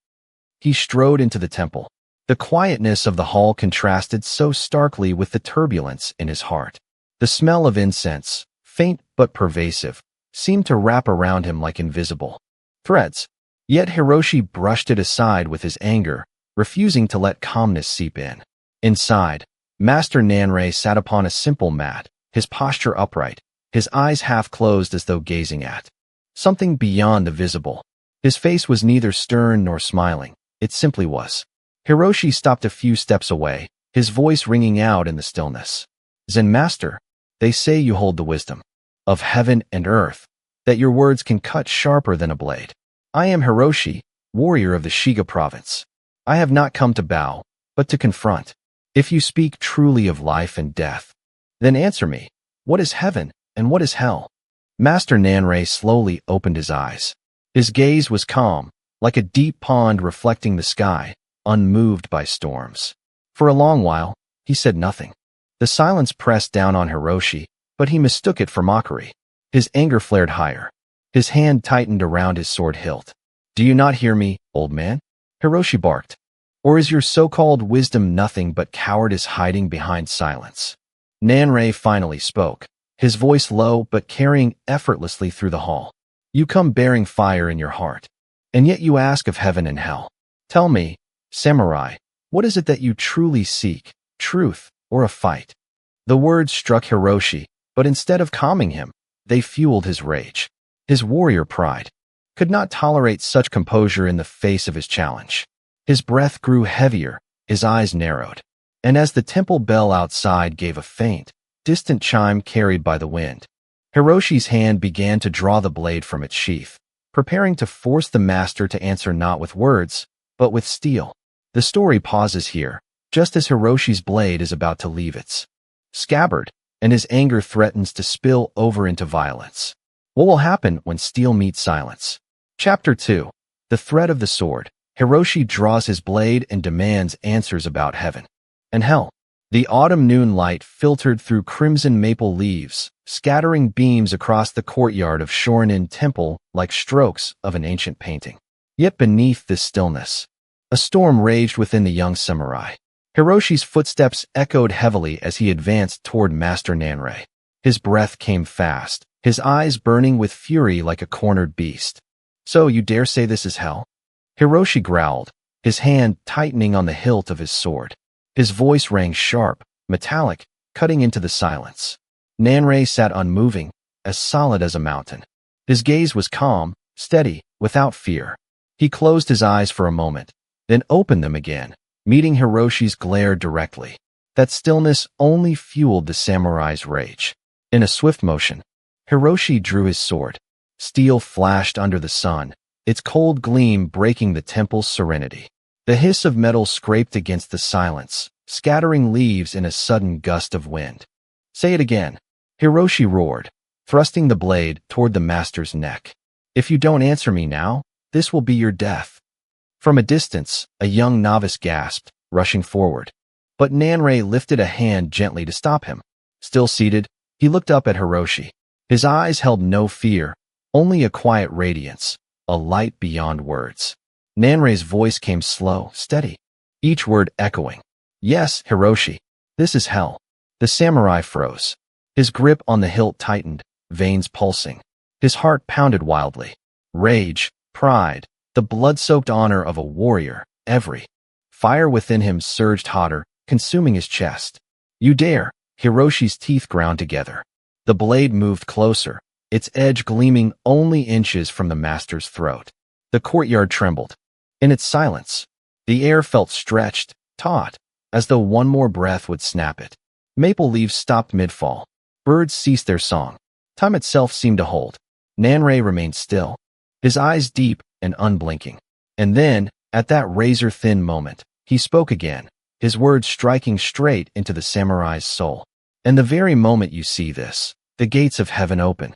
He strode into the temple. The quietness of the hall contrasted so starkly with the turbulence in his heart. The smell of incense, faint but pervasive, seemed to wrap around him like invisible threads. Yet Hiroshi brushed it aside with his anger, refusing to let calmness seep in. Inside, Master Nan-in sat upon a simple mat, his posture upright, his eyes half closed as though gazing at something beyond the visible. His face was neither stern nor smiling, it simply was. Hiroshi stopped a few steps away, his voice ringing out in the stillness. "Zen master, they say you hold the wisdom of heaven and earth, that your words can cut sharper than a blade. I am Hiroshi, warrior of the Shiga province. I have not come to bow, but to confront. If you speak truly of life and death, then answer me, what is heaven and what is hell?" Master Nan-in slowly opened his eyes. His gaze was calm, like a deep pond reflecting the sky, unmoved by storms. For a long while, he said nothing. The silence pressed down on Hiroshi, but he mistook it for mockery. His anger flared higher. His hand tightened around his sword hilt. "Do you not hear me, old man?" Hiroshi barked. "Or is your so-called wisdom nothing but cowardice hiding behind silence?" Nan-in finally spoke, his voice low but carrying effortlessly through the hall. "You come bearing fire in your heart, and yet you ask of heaven and hell. Tell me, samurai, what is it that you truly seek, truth or a fight?" The words struck Hiroshi, but instead of calming him, they fueled his rage. His warrior pride could not tolerate such composure in the face of his challenge. His breath grew heavier, his eyes narrowed, and as the temple bell outside gave a faint, distant chime carried by the wind, Hiroshi's hand began to draw the blade from its sheath, preparing to force the master to answer not with words, but with steel. The story pauses here, just as Hiroshi's blade is about to leave its scabbard, and his anger threatens to spill over into violence. What will happen when steel meets silence? Chapter 2. The Threat of the Sword. Hiroshi draws his blade and demands answers about heaven and hell. The autumn noon light filtered through crimson maple leaves, scattering beams across the courtyard of Shorin Temple like strokes of an ancient painting. Yet beneath this stillness, a storm raged within the young samurai. Hiroshi's footsteps echoed heavily as he advanced toward Master Nan-in. His breath came fast, his eyes burning with fury like a cornered beast. "So you dare say this is hell?" Hiroshi growled, his hand tightening on the hilt of his sword. His voice rang sharp, metallic, cutting into the silence. Nan-in sat unmoving, as solid as a mountain. His gaze was calm, steady, without fear. He closed his eyes for a moment, then opened them again, meeting Hiroshi's glare directly. That stillness only fueled the samurai's rage. In a swift motion, Hiroshi drew his sword. Steel flashed under the sun, its cold gleam breaking the temple's serenity. The hiss of metal scraped against the silence, scattering leaves in a sudden gust of wind. "Say it again," Hiroshi roared, thrusting the blade toward the master's neck. "If you don't answer me now, this will be your death." From a distance, a young novice gasped, rushing forward. But Nan-in lifted a hand gently to stop him. Still seated, he looked up at Hiroshi. His eyes held no fear, only a quiet radiance, a light beyond words. Nan-in's voice came slow, steady, each word echoing. "Yes, Hiroshi, this is hell." The samurai froze. His grip on the hilt tightened, veins pulsing. His heart pounded wildly. Rage, pride, the blood-soaked honor of a warrior, every fire within him surged hotter, consuming his chest. "You dare!" Hiroshi's teeth ground together. The blade moved closer, its edge gleaming only inches from the master's throat. The courtyard trembled. In its silence, the air felt stretched, taut, as though one more breath would snap it. Maple leaves stopped mid-fall. Birds ceased their song. Time itself seemed to hold. Nan-in remained still, his eyes deep and unblinking. And then, at that razor-thin moment, he spoke again, his words striking straight into the samurai's soul. "And the very moment you see this, the gates of heaven open."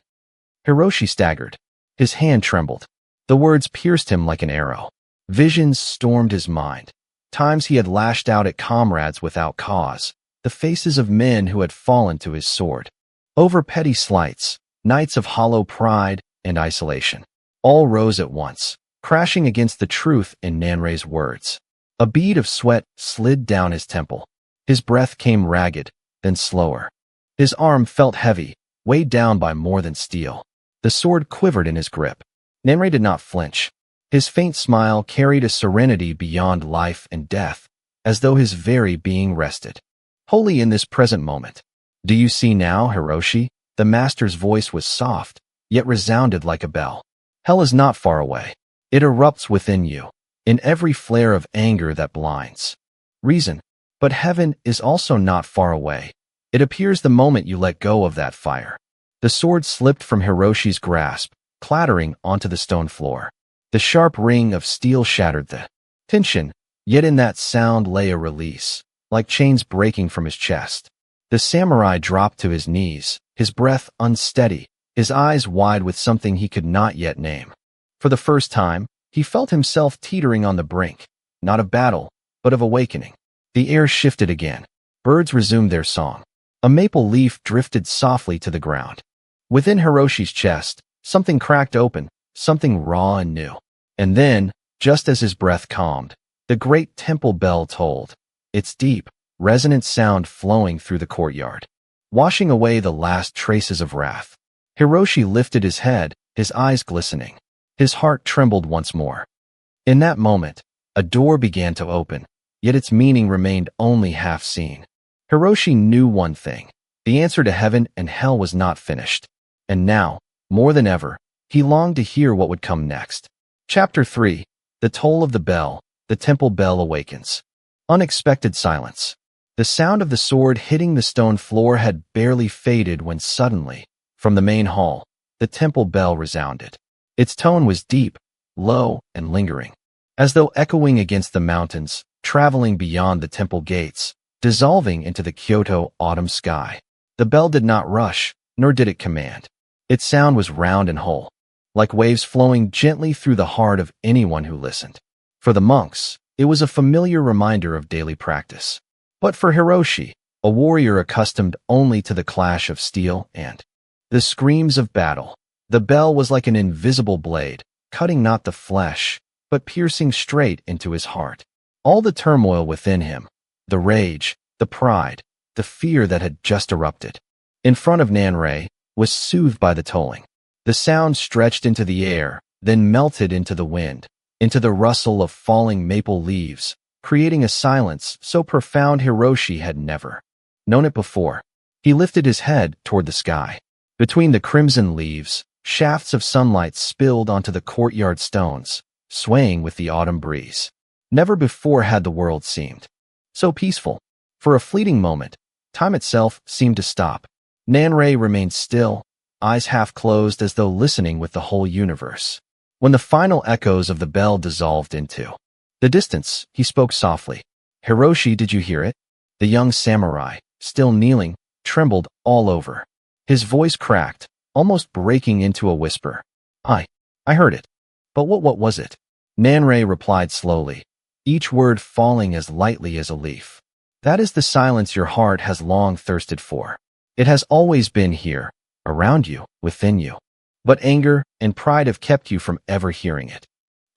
Hiroshi staggered. His hand trembled. The words pierced him like an arrow. Visions stormed his mind. Times he had lashed out at comrades without cause, the faces of men who had fallen to his sword. Over petty slights, nights of hollow pride and isolation. All rose at once, crashing against the truth in Nan-in's words. A bead of sweat slid down his temple. His breath came ragged, then slower. His arm felt heavy, weighed down by more than steel. The sword quivered in his grip. Nan-in did not flinch. His faint smile carried a serenity beyond life and death, as though his very being rested. Wholly in this present moment. "Do you see now, Hiroshi?" The master's voice was soft, yet resounded like a bell. "Hell is not far away. It erupts within you, in every flare of anger that blinds reason. But heaven is also not far away. It appears the moment you let go of that fire." The sword slipped from Hiroshi's grasp, clattering onto the stone floor. The sharp ring of steel shattered the tension, yet in that sound lay a release, like chains breaking from his chest. The samurai dropped to his knees, his breath unsteady, his eyes wide with something he could not yet name. For the first time, he felt himself teetering on the brink, not of battle, but of awakening. The air shifted again. Birds resumed their song. A maple leaf drifted softly to the ground. Within Hiroshi's chest, something cracked open, something raw and new. And then, just as his breath calmed, the great temple bell tolled, its deep, resonant sound flowing through the courtyard, washing away the last traces of wrath. Hiroshi lifted his head, his eyes glistening. His heart trembled once more. In that moment, a door began to open, yet its meaning remained only half seen. Hiroshi knew one thing: the answer to heaven and hell was not finished. And now, more than ever, he longed to hear what would come next. Chapter 3. The Toll of the Bell. The Temple Bell Awakens. Unexpected silence. The sound of the sword hitting the stone floor had barely faded when suddenly, from the main hall, the temple bell resounded. Its tone was deep, low, and lingering, as though echoing against the mountains, traveling beyond the temple gates, dissolving into the Kyoto autumn sky. The bell did not rush, nor did it command. Its sound was round and whole, like waves flowing gently through the heart of anyone who listened. For the monks, it was a familiar reminder of daily practice. But for Hiroshi, a warrior accustomed only to the clash of steel and the screams of battle, the bell was like an invisible blade, cutting not the flesh, but piercing straight into his heart. All the turmoil within him, the rage, the pride, the fear that had just erupted, in front of Nan-in, was soothed by the tolling. The sound stretched into the air, then melted into the wind, into the rustle of falling maple leaves, creating a silence so profound Hiroshi had never known it before. He lifted his head toward the sky. Between the crimson leaves, shafts of sunlight spilled onto the courtyard stones, swaying with the autumn breeze. Never before had the world seemed so peaceful. For a fleeting moment, time itself seemed to stop. Nan-in remained still, eyes half closed as though listening with the whole universe. When the final echoes of the bell dissolved into the distance, he spoke softly. "Hiroshi, did you hear it?" The young samurai, still kneeling, trembled all over. His voice cracked, almost breaking into a whisper. I heard it. But what was it?" Nan-in replied slowly, each word falling as lightly as a leaf. "That is the silence your heart has long thirsted for. It has always been here, around you, within you. But anger and pride have kept you from ever hearing it."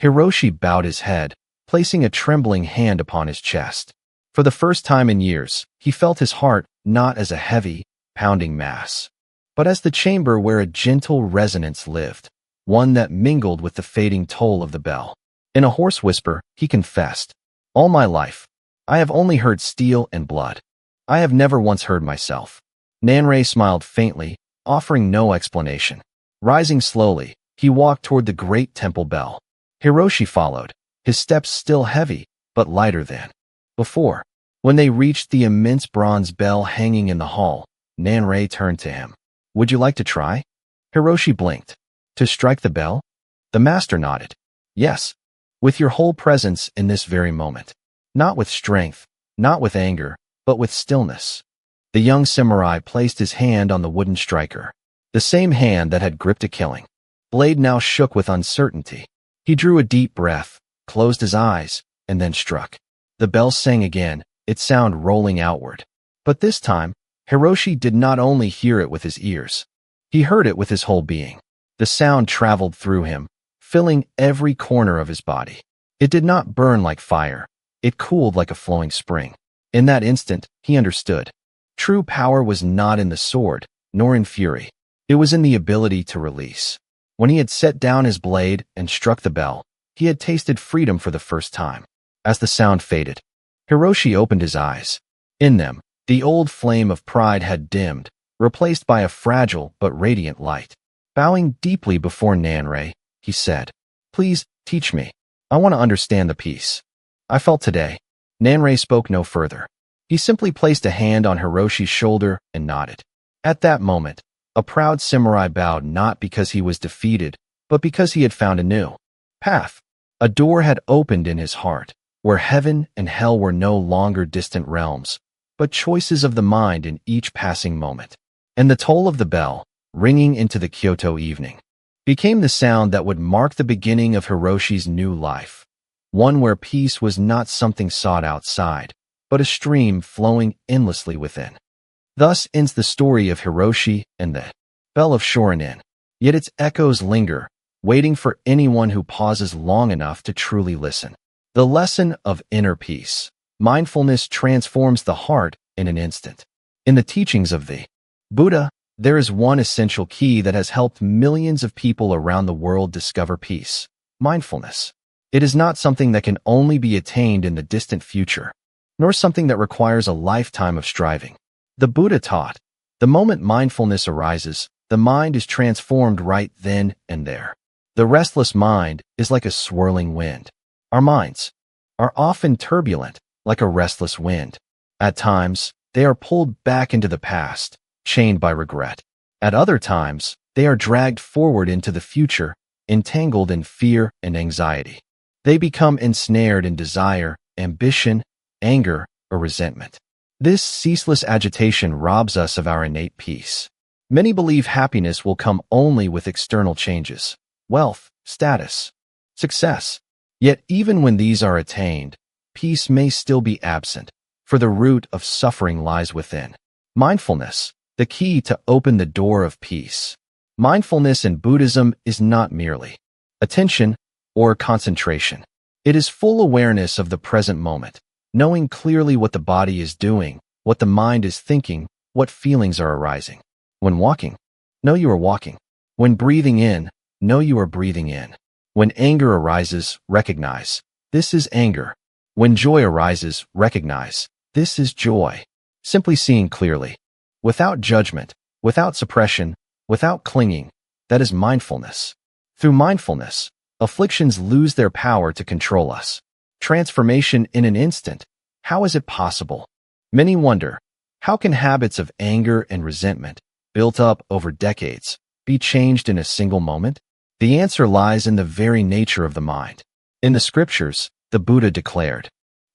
Hiroshi bowed his head, placing a trembling hand upon his chest. For the first time in years, he felt his heart not as a heavy, pounding mass, but as the chamber where a gentle resonance lived, one that mingled with the fading toll of the bell. In a hoarse whisper, he confessed, "All my life, I have only heard steel and blood. I have never once heard myself." Nan-in smiled faintly, offering no explanation. Rising slowly, he walked toward the great temple bell. Hiroshi followed, his steps still heavy, but lighter than before. When they reached the immense bronze bell hanging in the hall, Nan-in turned to him. "Would you like to try?" Hiroshi blinked. "To strike the bell?" The master nodded. "Yes, with your whole presence in this very moment. Not with strength, not with anger, but with stillness." The young samurai placed his hand on the wooden striker, the same hand that had gripped a killing blade now shook with uncertainty. He drew a deep breath, closed his eyes, and then struck. The bell sang again, its sound rolling outward. But this time, Hiroshi did not only hear it with his ears. He heard it with his whole being. The sound traveled through him, filling every corner of his body. It did not burn like fire. It cooled like a flowing spring. In that instant, he understood. True power was not in the sword, nor in fury. It was in the ability to release. When he had set down his blade and struck the bell, he had tasted freedom for the first time. As the sound faded, Hiroshi opened his eyes. In them, the old flame of pride had dimmed, replaced by a fragile but radiant light. Bowing deeply before Nan-in, he said, "Please, teach me. I want to understand the peace I felt today." Nan-in spoke no further. He simply placed a hand on Hiroshi's shoulder and nodded. At that moment, a proud samurai bowed not because he was defeated, but because he had found a new path. A door had opened in his heart, where heaven and hell were no longer distant realms, but choices of the mind in each passing moment. And the toll of the bell, ringing into the Kyoto evening, became the sound that would mark the beginning of Hiroshi's new life, one where peace was not something sought outside, but a stream flowing endlessly within. Thus ends the story of Hiroshi and the bell of Shorin. Yet its echoes linger, waiting for anyone who pauses long enough to truly listen. The lesson of inner peace. Mindfulness transforms the heart in an instant. In the teachings of the Buddha, there is one essential key that has helped millions of people around the world discover peace: mindfulness. It is not something that can only be attained in the distant future, nor something that requires a lifetime of striving. The Buddha taught, the moment mindfulness arises, the mind is transformed right then and there. The restless mind is like a swirling wind. Our minds are often turbulent, like a restless wind. At times, they are pulled back into the past, chained by regret. At other times, they are dragged forward into the future, entangled in fear and anxiety. They become ensnared in desire, ambition, anger, or resentment. This ceaseless agitation robs us of our innate peace. Many believe happiness will come only with external changes: wealth, status, success. Yet even when these are attained, peace may still be absent, for the root of suffering lies within. Mindfulness, the key to open the door of peace. Mindfulness in Buddhism is not merely attention or concentration. It is full awareness of the present moment, knowing clearly what the body is doing, what the mind is thinking, what feelings are arising. When walking, know you are walking. When breathing in, know you are breathing in. When anger arises, recognize, this is anger. When joy arises, recognize, this is joy. Simply seeing clearly. Without judgment, without suppression, without clinging, that is mindfulness. Through mindfulness, afflictions lose their power to control us. Transformation in an instant. How is it possible? Many wonder, how can habits of anger and resentment, built up over decades, be changed in a single moment? The answer lies in the very nature of the mind. In the scriptures, the Buddha declared,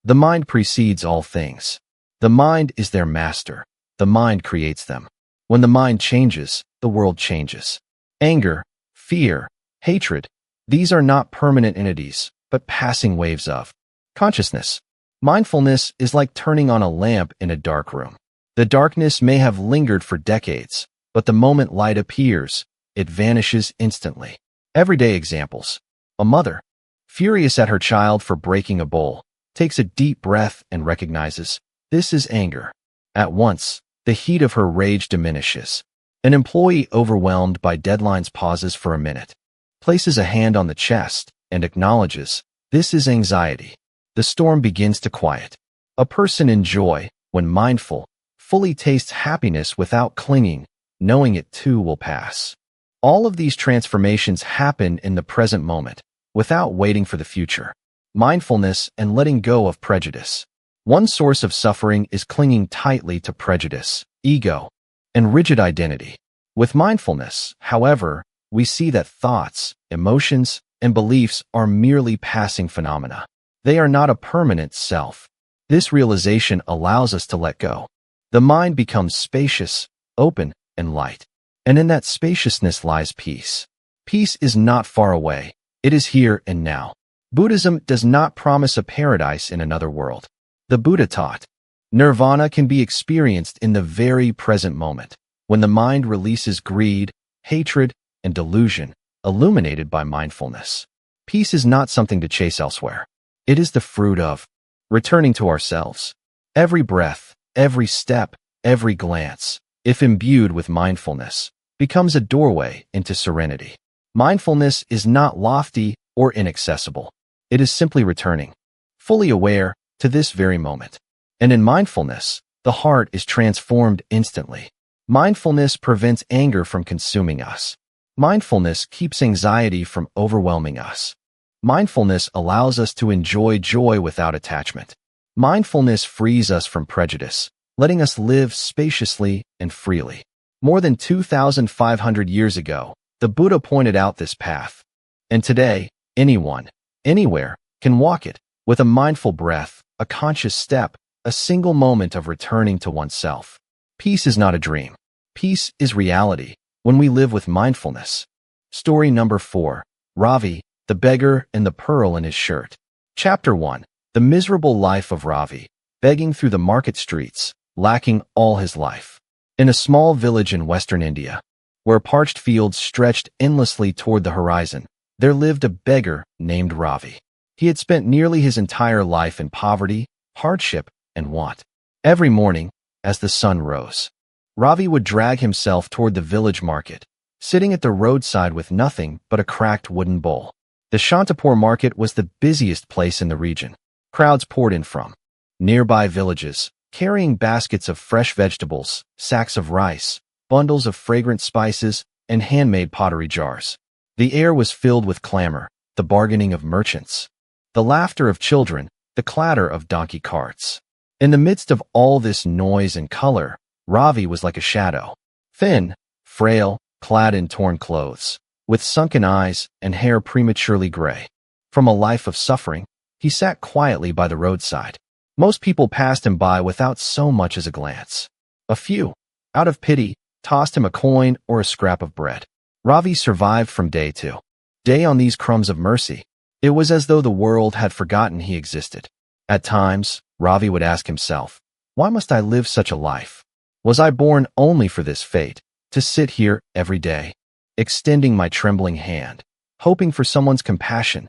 the mind precedes all things. The mind is their master. The mind creates them. When the mind changes, the world changes. Anger, fear, hatred, these are not permanent entities, but passing waves of consciousness. Mindfulness is like turning on a lamp in a dark room. The darkness may have lingered for decades, but the moment light appears, it vanishes instantly. Everyday examples. A mother, furious at her child for breaking a bowl, takes a deep breath and recognizes, this is anger. At once, the heat of her rage diminishes. An employee overwhelmed by deadlines pauses for a minute, places a hand on the chest, and acknowledges, this is anxiety. The storm begins to quiet. A person in joy, when mindful, fully tastes happiness without clinging, knowing it too will pass. All of these transformations happen in the present moment, without waiting for the future. Mindfulness and letting go of prejudice. One source of suffering is clinging tightly to prejudice, ego, and rigid identity. With mindfulness, however, we see that thoughts, emotions, and beliefs are merely passing phenomena. They are not a permanent self. This realization allows us to let go. The mind becomes spacious, open, and light. And in that spaciousness lies peace. Peace is not far away. It is here and now. Buddhism does not promise a paradise in another world. The Buddha taught, nirvana can be experienced in the very present moment, when the mind releases greed, hatred, and delusion, illuminated by mindfulness. Peace is not something to chase elsewhere. It is the fruit of returning to ourselves. Every breath, every step, every glance, if imbued with mindfulness, becomes a doorway into serenity. Mindfulness is not lofty or inaccessible. It is simply returning, fully aware, to this very moment. And in mindfulness, the heart is transformed instantly. Mindfulness prevents anger from consuming us. Mindfulness keeps anxiety from overwhelming us. Mindfulness allows us to enjoy joy without attachment. Mindfulness frees us from prejudice, letting us live spaciously and freely. More than 2,500 years ago, the Buddha pointed out this path. And today, anyone, anywhere, can walk it, with a mindful breath, a conscious step, a single moment of returning to oneself. Peace is not a dream. Peace is reality, when we live with mindfulness. Story number 4, Ravi, the beggar and the pearl in his shirt. Chapter 1, the miserable life of Ravi, begging through the market streets, lacking all his life. In a small village in western India, where parched fields stretched endlessly toward the horizon, there lived a beggar named Ravi. He had spent nearly his entire life in poverty, hardship, and want. Every morning, as the sun rose, Ravi would drag himself toward the village market, sitting at the roadside with nothing but a cracked wooden bowl. The Shantapur market was the busiest place in the region. Crowds poured in from nearby villages, carrying baskets of fresh vegetables, sacks of rice, bundles of fragrant spices, and handmade pottery jars. The air was filled with clamor, the bargaining of merchants, the laughter of children, the clatter of donkey carts. In the midst of all this noise and color, Ravi was like a shadow, thin, frail, clad in torn clothes, with sunken eyes and hair prematurely gray. From a life of suffering, he sat quietly by the roadside. Most people passed him by without so much as a glance. A few, out of pity, tossed him a coin or a scrap of bread. Ravi survived from day to day on these crumbs of mercy. It was as though the world had forgotten he existed. At times, Ravi would ask himself, why must I live such a life? Was I born only for this fate, to sit here every day, extending my trembling hand, hoping for someone's compassion?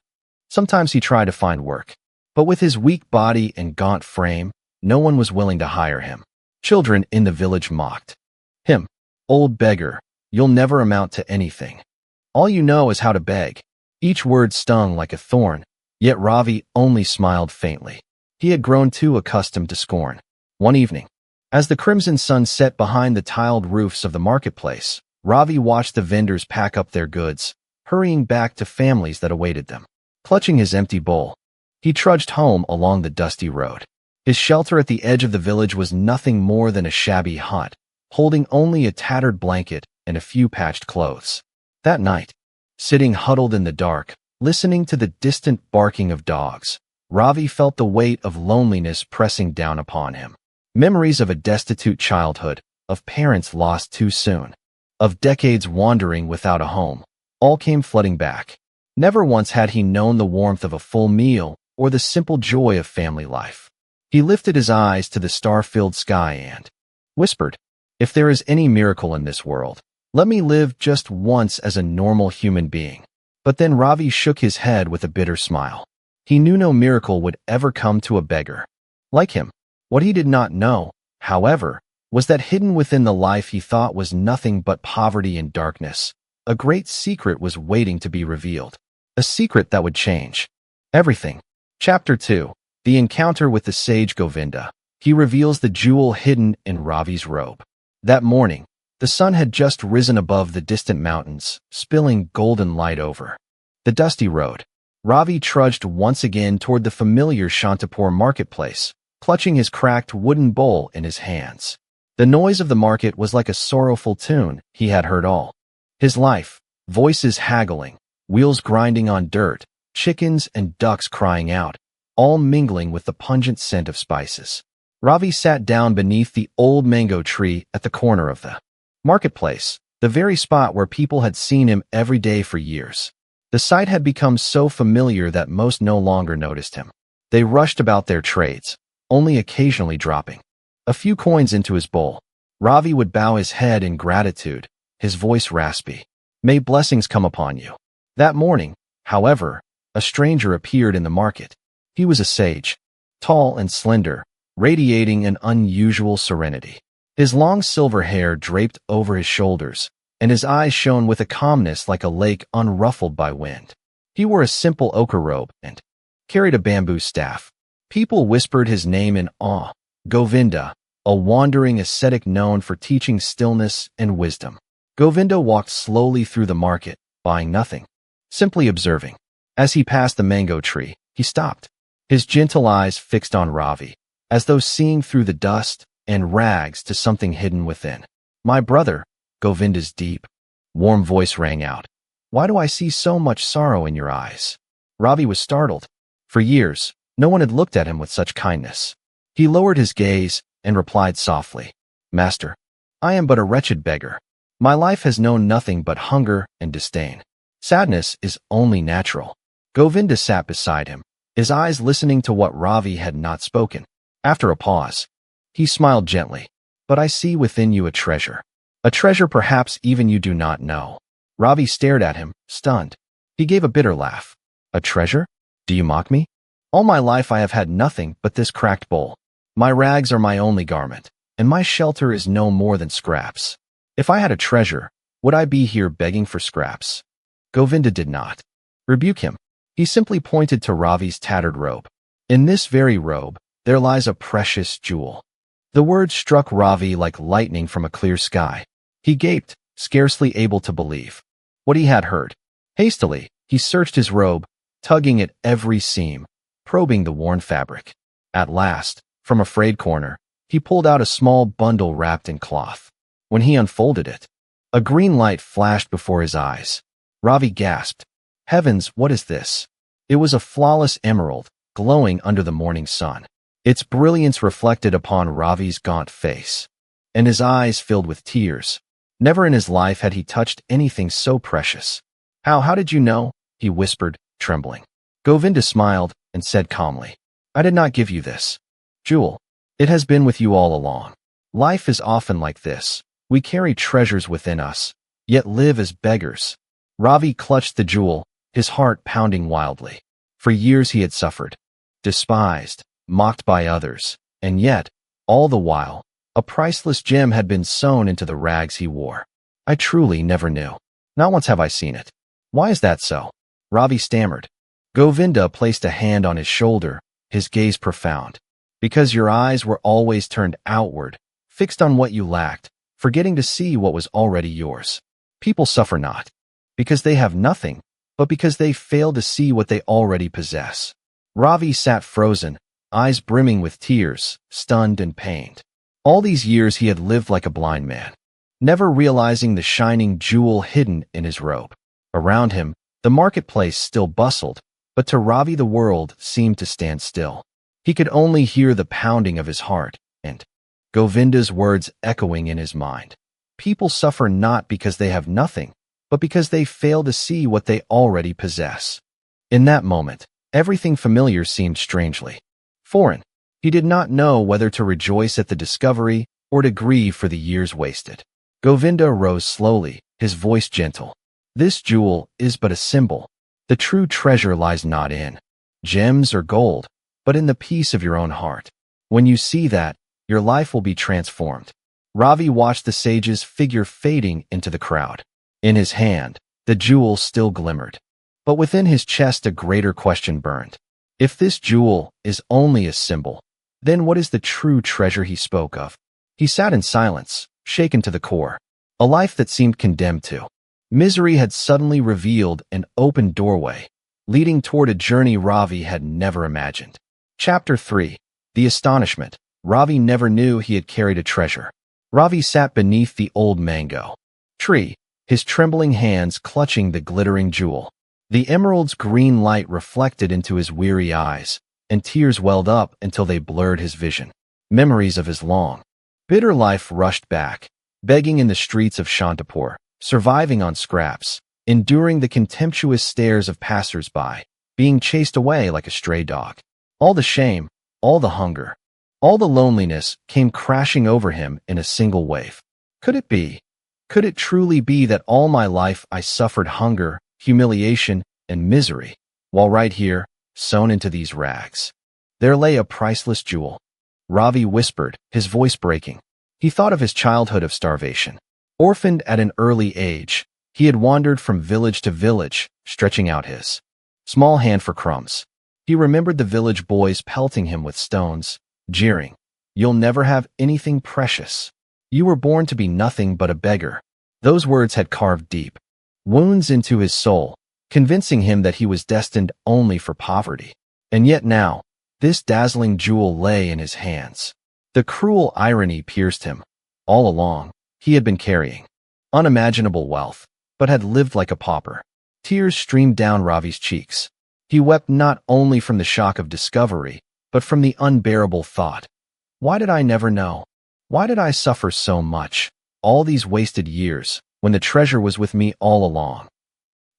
Sometimes he tried to find work, but with his weak body and gaunt frame, no one was willing to hire him. Children in the village mocked him. Old beggar, you'll never amount to anything. All you know is how to beg. Each word stung like a thorn, yet Ravi only smiled faintly. He had grown too accustomed to scorn. One evening, as the crimson sun set behind the tiled roofs of the marketplace, Ravi watched the vendors pack up their goods, hurrying back to families that awaited them. Clutching his empty bowl, he trudged home along the dusty road. His shelter at the edge of the village was nothing more than a shabby hut, holding only a tattered blanket and a few patched clothes. That night, sitting huddled in the dark, listening to the distant barking of dogs, Ravi felt the weight of loneliness pressing down upon him. Memories of a destitute childhood, of parents lost too soon, of decades wandering without a home, all came flooding back. Never once had he known the warmth of a full meal or the simple joy of family life. He lifted his eyes to the star-filled sky and whispered, "If there is any miracle in this world, let me live just once as a normal human being." But then Ravi shook his head with a bitter smile. He knew no miracle would ever come to a beggar like him. What he did not know, however, was that hidden within the life he thought was nothing but poverty and darkness, a great secret was waiting to be revealed. A secret that would change everything. Chapter 2. The Encounter with the Sage Govinda. He reveals the jewel hidden in Ravi's robe. That morning, the sun had just risen above the distant mountains, spilling golden light over the dusty road. Ravi trudged once again toward the familiar Shantipur marketplace, clutching his cracked wooden bowl in his hands. The noise of the market was like a sorrowful tune he had heard all his life, voices haggling, wheels grinding on dirt, chickens and ducks crying out, all mingling with the pungent scent of spices. Ravi sat down beneath the old mango tree at the corner of the marketplace, the very spot where people had seen him every day for years. The sight had become so familiar that most no longer noticed him. They rushed about their trades, only occasionally dropping a few coins into his bowl. Ravi would bow his head in gratitude, his voice raspy. "May blessings come upon you." That morning, however, a stranger appeared in the market. He was a sage, tall and slender, radiating an unusual serenity. His long silver hair draped over his shoulders, and his eyes shone with a calmness like a lake unruffled by wind. He wore a simple ochre robe and carried a bamboo staff. People whispered his name in awe, Govinda, a wandering ascetic known for teaching stillness and wisdom. Govinda walked slowly through the market, buying nothing, simply observing. As he passed the mango tree, he stopped, his gentle eyes fixed on Ravi, as though seeing through the dust and rags to something hidden within. "My brother," Govinda's deep, warm voice rang out. "Why do I see so much sorrow in your eyes?" Ravi was startled. For years, no one had looked at him with such kindness. He lowered his gaze and replied softly, "Master, I am but a wretched beggar. My life has known nothing but hunger and disdain. Sadness is only natural." Govinda sat beside him, his eyes listening to what Ravi had not spoken. After a pause, he smiled gently. "But I see within you a treasure perhaps even you do not know." Ravi stared at him, stunned. He gave a bitter laugh. "A treasure? Do you mock me? All my life I have had nothing but this cracked bowl. My rags are my only garment, and my shelter is no more than scraps. If I had a treasure, would I be here begging for scraps?" Govinda did not rebuke him. He simply pointed to Ravi's tattered robe. "In this very robe, there lies a precious jewel." The words struck Ravi like lightning from a clear sky. He gaped, scarcely able to believe what he had heard. Hastily, he searched his robe, tugging at every seam, probing the worn fabric. At last, from a frayed corner, he pulled out a small bundle wrapped in cloth. When he unfolded it, a green light flashed before his eyes. Ravi gasped. "Heavens, what is this?" It was a flawless emerald, glowing under the morning sun. Its brilliance reflected upon Ravi's gaunt face, and his eyes filled with tears. Never in his life had he touched anything so precious. How did you know?" he whispered, trembling. Govinda smiled and said calmly, "I did not give you this jewel. It has been with you all along. Life is often like this. We carry treasures within us, yet live as beggars." Ravi clutched the jewel, his heart pounding wildly. For years he had suffered, despised, mocked by others, and yet, all the while, a priceless gem had been sewn into the rags he wore. "I truly never knew. Not once have I seen it. Why is that so?" Ravi stammered. Govinda placed a hand on his shoulder, his gaze profound. Because your eyes were always turned outward, fixed on what you lacked, forgetting to see what was already yours. People suffer not because they have nothing, but because they fail to see what they already possess. Ravi sat frozen, eyes brimming with tears, stunned and pained. All these years he had lived like a blind man, never realizing the shining jewel hidden in his robe. Around him, the marketplace still bustled, but to Ravi the world seemed to stand still. He could only hear the pounding of his heart, and Govinda's words echoing in his mind. People suffer not because they have nothing, but because they fail to see what they already possess. In that moment, everything familiar seemed strangely foreign. He did not know whether to rejoice at the discovery or to grieve for the years wasted. Govinda rose slowly, his voice gentle. This jewel is but a symbol. The true treasure lies not in gems or gold, but in the peace of your own heart. When you see that, your life will be transformed. Ravi watched the sage's figure fading into the crowd. In his hand, the jewel still glimmered. But within his chest a greater question burned. If this jewel is only a symbol, then what is the true treasure he spoke of? He sat in silence, shaken to the core. A life that seemed condemned to misery had suddenly revealed an open doorway, leading toward a journey Ravi had never imagined. Chapter 3. The Astonishment. Ravi never knew he had carried a treasure. Ravi sat beneath the old mango tree, his trembling hands clutching the glittering jewel. The emerald's green light reflected into his weary eyes, and tears welled up until they blurred his vision. Memories of his long, bitter life rushed back, begging in the streets of Shantapur, surviving on scraps, enduring the contemptuous stares of passers-by, being chased away like a stray dog. All the shame, all the hunger, all the loneliness came crashing over him in a single wave. Could it be? Could it truly be that all my life I suffered hunger, humiliation, and misery, while right here, sewn into these rags, there lay a priceless jewel? Ravi whispered, his voice breaking. He thought of his childhood of starvation. Orphaned at an early age, he had wandered from village to village, stretching out his small hand for crumbs. He remembered the village boys pelting him with stones, jeering, "You'll never have anything precious. You were born to be nothing but a beggar." Those words had carved deep wounds into his soul, convincing him that he was destined only for poverty. And yet now, this dazzling jewel lay in his hands. The cruel irony pierced him. All along, he had been carrying unimaginable wealth, but had lived like a pauper. Tears streamed down Ravi's cheeks. He wept not only from the shock of discovery, but from the unbearable thought, why did I never know? Why did I suffer so much, all these wasted years, when the treasure was with me all along?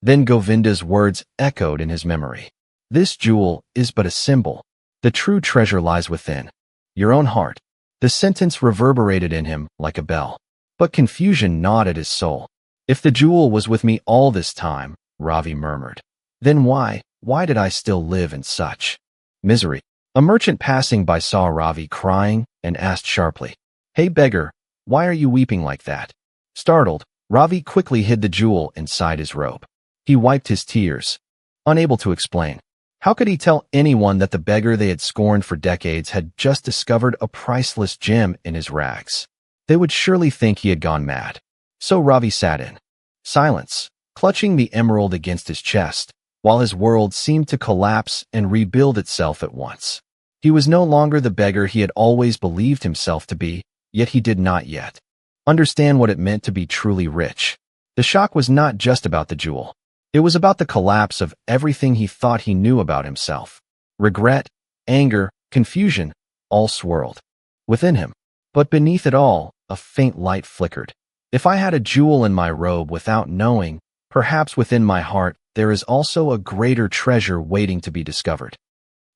Then Govinda's words echoed in his memory. This jewel is but a symbol. The true treasure lies within your own heart. The sentence reverberated in him like a bell. But confusion gnawed at his soul. If the jewel was with me all this time, Ravi murmured, then why did I still live in such misery? A merchant passing by saw Ravi crying and asked sharply, "Hey beggar, why are you weeping like that?" Startled, Ravi quickly hid the jewel inside his robe. He wiped his tears, unable to explain. How could he tell anyone that the beggar they had scorned for decades had just discovered a priceless gem in his rags? They would surely think he had gone mad. So Ravi sat in silence, clutching the emerald against his chest, while his world seemed to collapse and rebuild itself at once. He was no longer the beggar he had always believed himself to be, yet he did not yet understand what it meant to be truly rich. The shock was not just about the jewel. It was about the collapse of everything he thought he knew about himself. Regret, anger, confusion, all swirled within him. But beneath it all, a faint light flickered. If I had a jewel in my robe without knowing, perhaps within my heart there is also a greater treasure waiting to be discovered.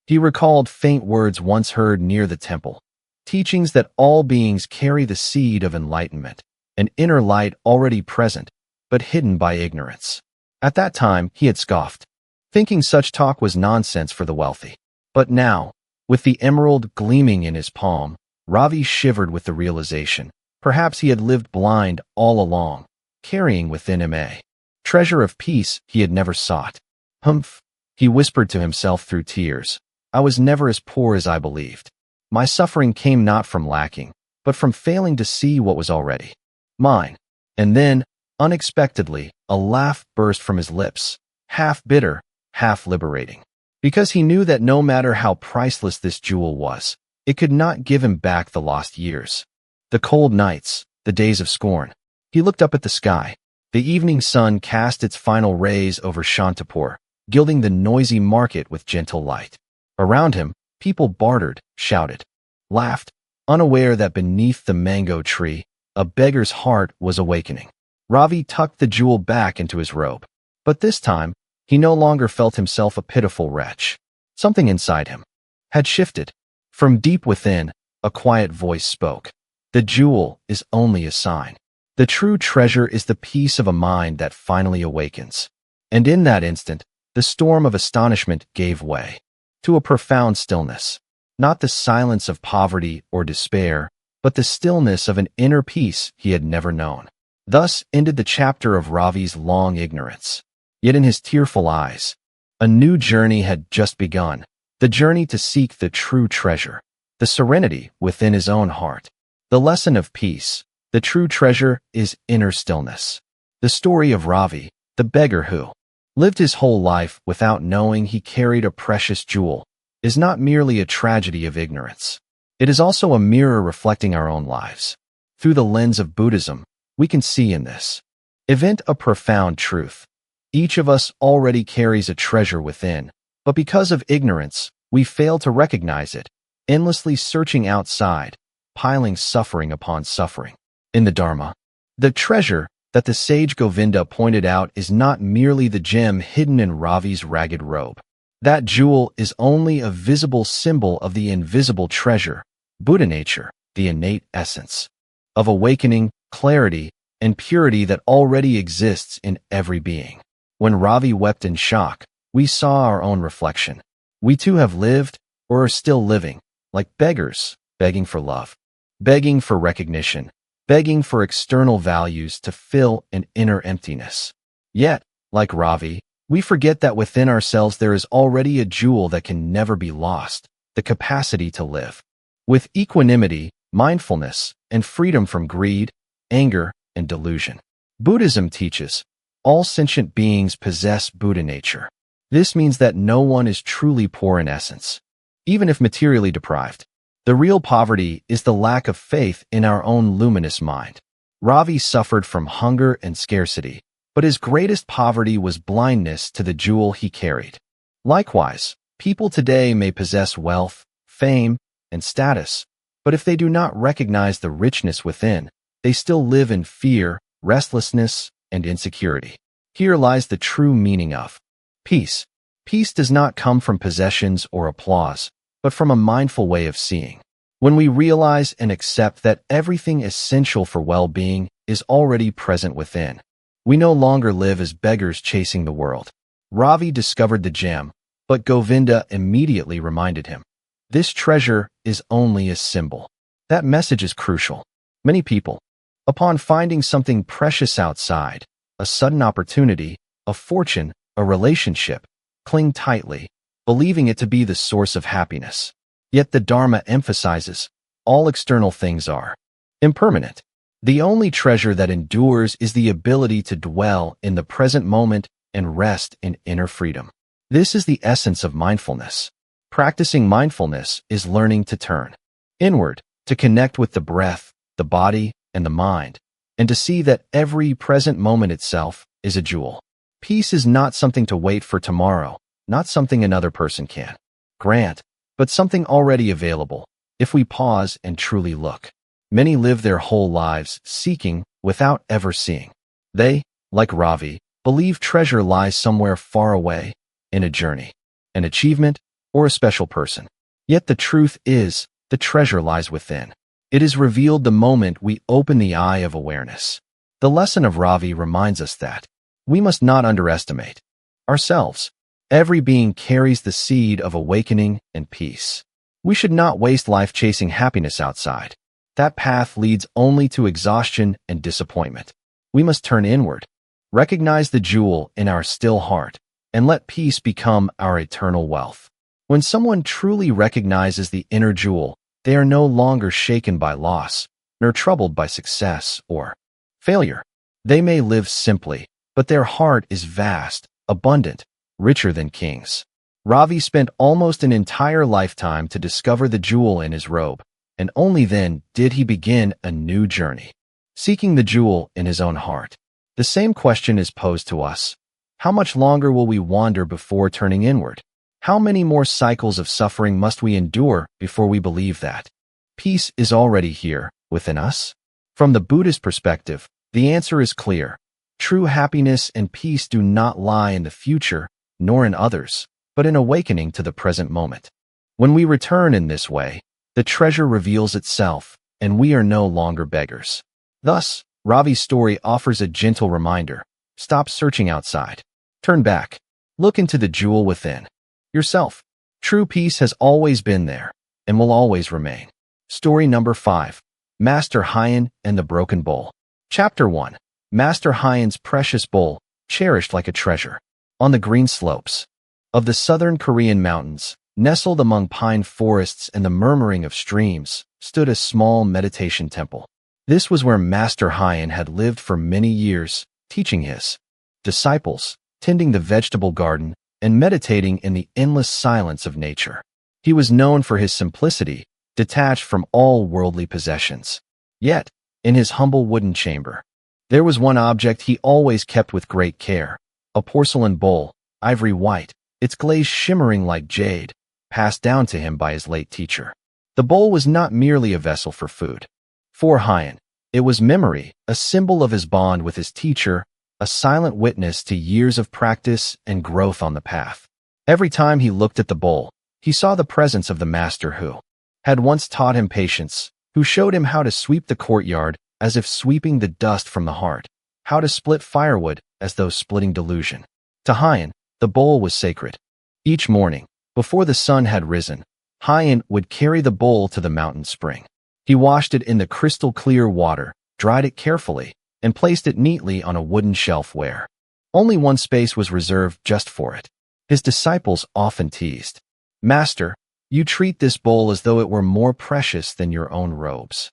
He recalled faint words once heard near the temple, teachings that all beings carry the seed of enlightenment, an inner light already present, but hidden by ignorance. At that time, he had scoffed, thinking such talk was nonsense for the wealthy. But now, with the emerald gleaming in his palm, Ravi shivered with the realization. Perhaps he had lived blind all along, carrying within him a treasure of peace he had never sought. Humph, he whispered to himself through tears. I was never as poor as I believed. My suffering came not from lacking, but from failing to see what was already mine. And then, unexpectedly, a laugh burst from his lips, half bitter, half liberating. Because he knew that no matter how priceless this jewel was, it could not give him back the lost years. The cold nights, the days of scorn. He looked up at the sky. The evening sun cast its final rays over Shantipur, gilding the noisy market with gentle light. Around him, people bartered, shouted, laughed, unaware that beneath the mango tree, a beggar's heart was awakening. Ravi tucked the jewel back into his robe. But this time, he no longer felt himself a pitiful wretch. Something inside him had shifted. From deep within, a quiet voice spoke. The jewel is only a sign. The true treasure is the peace of a mind that finally awakens. And in that instant, the storm of astonishment gave way to a profound stillness. Not the silence of poverty or despair, but the stillness of an inner peace he had never known. Thus ended the chapter of Ravi's long ignorance. Yet in his tearful eyes, a new journey had just begun, the journey to seek the true treasure, the serenity within his own heart. The lesson of peace, the true treasure, is inner stillness. The story of Ravi, the beggar who lived his whole life without knowing he carried a precious jewel, is not merely a tragedy of ignorance. It is also a mirror reflecting our own lives. Through the lens of Buddhism, we can see in this event a profound truth. Each of us already carries a treasure within, but because of ignorance, we fail to recognize it, endlessly searching outside, piling suffering upon suffering. In the Dharma, the treasure that the sage Govinda pointed out is not merely the gem hidden in Ravi's ragged robe. That jewel is only a visible symbol of the invisible treasure, Buddha nature, the innate essence of awakening, clarity, and purity that already exists in every being. When Ravi wept in shock, we saw our own reflection. We too have lived, or are still living, like beggars, begging for love, begging for recognition, begging for external values to fill an inner emptiness. Yet, like Ravi, we forget that within ourselves there is already a jewel that can never be lost, the capacity to live with equanimity, mindfulness, and freedom from greed, anger, and delusion. Buddhism teaches all sentient beings possess Buddha nature. This means that no one is truly poor in essence, even if materially deprived. The real poverty is the lack of faith in our own luminous mind. Ravi suffered from hunger and scarcity, but his greatest poverty was blindness to the jewel he carried. Likewise, people today may possess wealth, fame, and status, but if they do not recognize the richness within, they still live in fear, restlessness, and insecurity. Here lies the true meaning of peace. Peace does not come from possessions or applause, but from a mindful way of seeing. When we realize and accept that everything essential for well-being is already present within, we no longer live as beggars chasing the world. Ravi discovered the gem, but Govinda immediately reminded him. This treasure is only a symbol. That message is crucial. Many people, upon finding something precious outside, a sudden opportunity, a fortune, a relationship, cling tightly, believing it to be the source of happiness. Yet the Dharma emphasizes, all external things are impermanent. The only treasure that endures is the ability to dwell in the present moment and rest in inner freedom. This is the essence of mindfulness. Practicing mindfulness is learning to turn inward, to connect with the breath, the body, and the mind, and to see that every present moment itself is a jewel. Peace is not something to wait for tomorrow, not something another person can grant, but something already available, if we pause and truly look. Many live their whole lives seeking without ever seeing. They, like Ravi, believe treasure lies somewhere far away, in a journey, an achievement, or a special person. Yet the truth is, the treasure lies within. It is revealed the moment we open the eye of awareness. The lesson of Ravi reminds us that we must not underestimate ourselves. Every being carries the seed of awakening and peace. We should not waste life chasing happiness outside. That path leads only to exhaustion and disappointment. We must turn inward, recognize the jewel in our still heart, and let peace become our eternal wealth. When someone truly recognizes the inner jewel, they are no longer shaken by loss, nor troubled by success or failure. They may live simply, but their heart is vast, abundant, richer than kings. Ravi spent almost an entire lifetime to discover the jewel in his robe, and only then did he begin a new journey, seeking the jewel in his own heart. The same question is posed to us. How much longer will we wander before turning inward? How many more cycles of suffering must we endure before we believe that peace is already here, within us? From the Buddhist perspective, the answer is clear. True happiness and peace do not lie in the future, nor in others, but in awakening to the present moment. When we return in this way, the treasure reveals itself, and we are no longer beggars. Thus, Ravi's story offers a gentle reminder. Stop searching outside. Turn back. Look into the jewel within yourself. True peace has always been there, and will always remain. Story number 5. Master Hyeon and the Broken Bowl. Chapter 1. Master Hyeon's precious bowl, cherished like a treasure. On the green slopes of the southern Korean mountains, nestled among pine forests and the murmuring of streams, stood a small meditation temple. This was where Master Hyeon had lived for many years, teaching his disciples, tending the vegetable garden, and meditating in the endless silence of nature. He was known for his simplicity, detached from all worldly possessions. Yet, in his humble wooden chamber, there was one object he always kept with great care, a porcelain bowl, ivory white, its glaze shimmering like jade, passed down to him by his late teacher. The bowl was not merely a vessel for food. For Hyeon, it was memory, a symbol of his bond with his teacher, a silent witness to years of practice and growth on the path. Every time he looked at the bowl, he saw the presence of the master who had once taught him patience, who showed him how to sweep the courtyard as if sweeping the dust from the heart, how to split firewood as though splitting delusion. To Hyeon, the bowl was sacred. Each morning, before the sun had risen, Hyeon would carry the bowl to the mountain spring. He washed it in the crystal-clear water, dried it carefully, and placed it neatly on a wooden shelf where only one space was reserved just for it. His disciples often teased, "Master, you treat this bowl as though it were more precious than your own robes."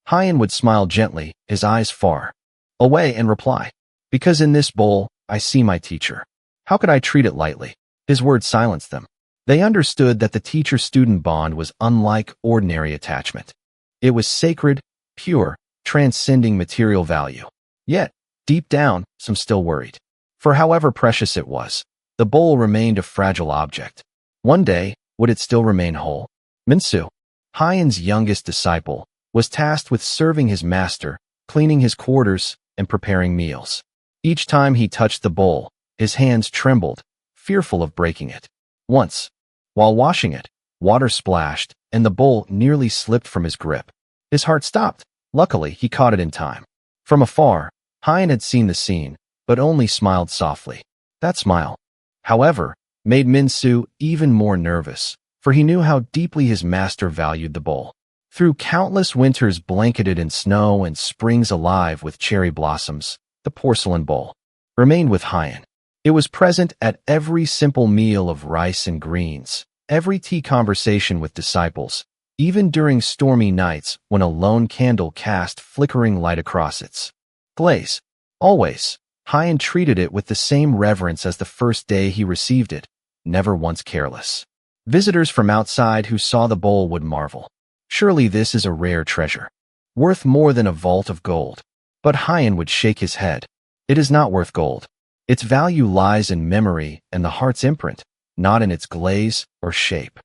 Hyeon would smile gently, his eyes far away, and reply, "Because in this bowl, I see my teacher. How could I treat it lightly?" His words silenced them. They understood that the teacher-student bond was unlike ordinary attachment. It was sacred, pure, transcending material value. Yet, deep down, some still worried. For however precious it was, the bowl remained a fragile object. One day, would it still remain whole? Minsu, Hyeon's youngest disciple, was tasked with serving his master, cleaning his quarters, and preparing meals. Each time he touched the bowl, his hands trembled, fearful of breaking it. Once, while washing it, water splashed, and the bowl nearly slipped from his grip. His heart stopped. Luckily, he caught it in time. From afar, Hyeon had seen the scene, but only smiled softly. That smile, however, made Minsu even more nervous, for he knew how deeply his master valued the bowl. Through countless winters blanketed in snow and springs alive with cherry blossoms, the porcelain bowl remained with Hyeon. It was present at every simple meal of rice and greens, every tea conversation with disciples, even during stormy nights when a lone candle cast flickering light across its glaze. Always, Hyeon treated it with the same reverence as the first day he received it, never once careless. Visitors from outside who saw the bowl would marvel. Surely this is a rare treasure, worth more than a vault of gold. But Hyeon would shake his head. It is not worth gold. Its value lies in memory and the heart's imprint, not in its glaze or shape.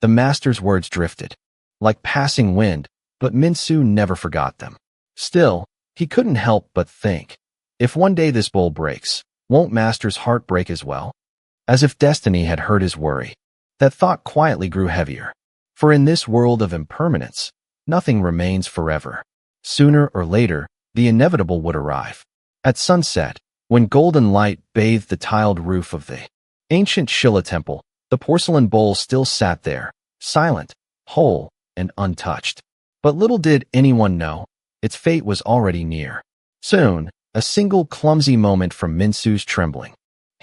The master's words drifted, like passing wind, but Minsu never forgot them. Still, he couldn't help but think, if one day this bowl breaks, won't master's heart break as well? As if destiny had heard his worry, that thought quietly grew heavier. For in this world of impermanence, nothing remains forever. Sooner or later, the inevitable would arrive. At sunset, when golden light bathed the tiled roof of the ancient Shilla temple, the porcelain bowl still sat there, silent, whole, and untouched. But little did anyone know, its fate was already near. Soon, a single clumsy moment from Minsu's trembling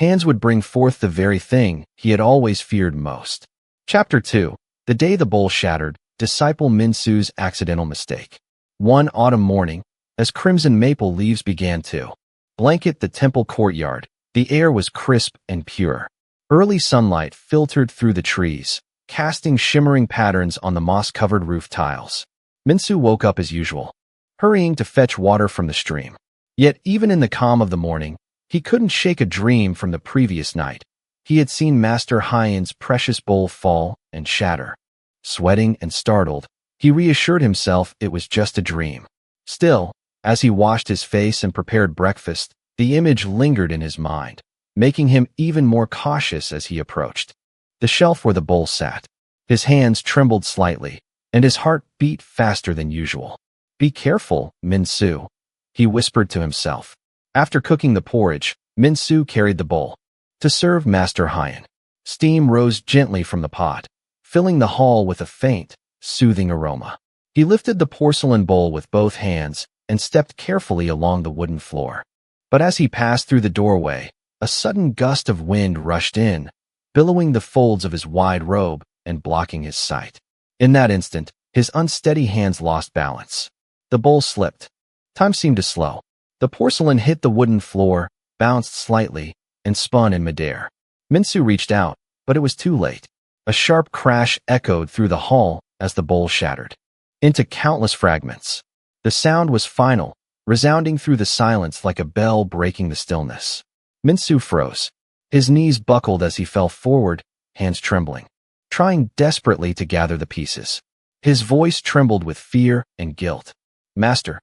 Hands would bring forth the very thing he had always feared most. Chapter 2. The Day the Bowl Shattered, Disciple Minsu's Accidental Mistake. One autumn morning, as crimson maple leaves began to blanket the temple courtyard, the air was crisp and pure. Early sunlight filtered through the trees, casting shimmering patterns on the moss-covered roof tiles. Minsu woke up as usual, hurrying to fetch water from the stream. Yet even in the calm of the morning, he couldn't shake a dream from the previous night. He had seen Master Hyeon's precious bowl fall and shatter. Sweating and startled, he reassured himself it was just a dream. Still, as he washed his face and prepared breakfast, the image lingered in his mind, making him even more cautious as he approached the shelf where the bowl sat. His hands trembled slightly, and his heart beat faster than usual. "Be careful, Minsu," he whispered to himself. After cooking the porridge, Minsu carried the bowl to serve Master Hyeon. Steam rose gently from the pot, filling the hall with a faint, soothing aroma. He lifted the porcelain bowl with both hands and stepped carefully along the wooden floor. But as he passed through the doorway, a sudden gust of wind rushed in, billowing the folds of his wide robe and blocking his sight. In that instant, his unsteady hands lost balance. The bowl slipped. Time seemed to slow. The porcelain hit the wooden floor, bounced slightly, and spun in midair. Minsu reached out, but it was too late. A sharp crash echoed through the hall as the bowl shattered into countless fragments. The sound was final, resounding through the silence like a bell breaking the stillness. Minsu froze. His knees buckled as he fell forward, hands trembling, trying desperately to gather the pieces. His voice trembled with fear and guilt. Master,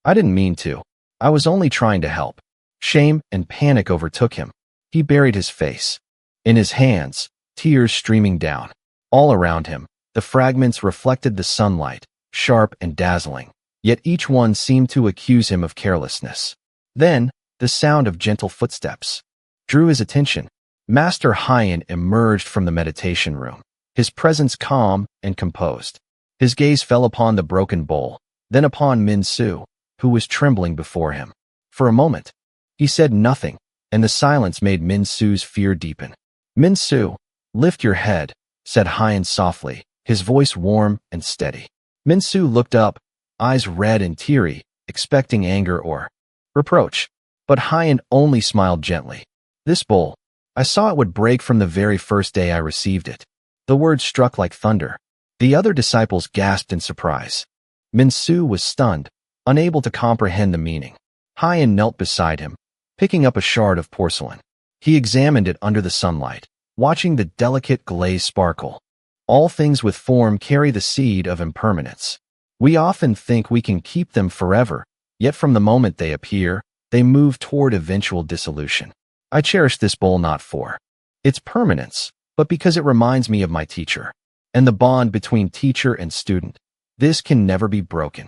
I didn't mean to. I was only trying to help." Shame and panic overtook him. He buried his face in his hands, tears streaming down. All around him, the fragments reflected the sunlight, sharp and dazzling, yet each one seemed to accuse him of carelessness. Then, the sound of gentle footsteps drew his attention. Master Hyeon emerged from the meditation room, his presence calm and composed. His gaze fell upon the broken bowl, then upon Minsu, who was trembling before him. For a moment, he said nothing, and the silence made Minsu's fear deepen. "Minsu, lift your head," said Hyeon softly, his voice warm and steady. Minsu looked up, eyes red and teary, expecting anger or reproach. But Hyeon only smiled gently. "This bowl, I saw it would break from the very first day I received it." The words struck like thunder. The other disciples gasped in surprise. Minsu was stunned, unable to comprehend the meaning. Hyeon knelt beside him, picking up a shard of porcelain. He examined it under the sunlight, watching the delicate glaze sparkle. All things with form carry the seed of impermanence. We often think we can keep them forever, yet from the moment they appear, they move toward eventual dissolution. I cherish this bowl not for its permanence, but because it reminds me of my teacher, and the bond between teacher and student. This can never be broken.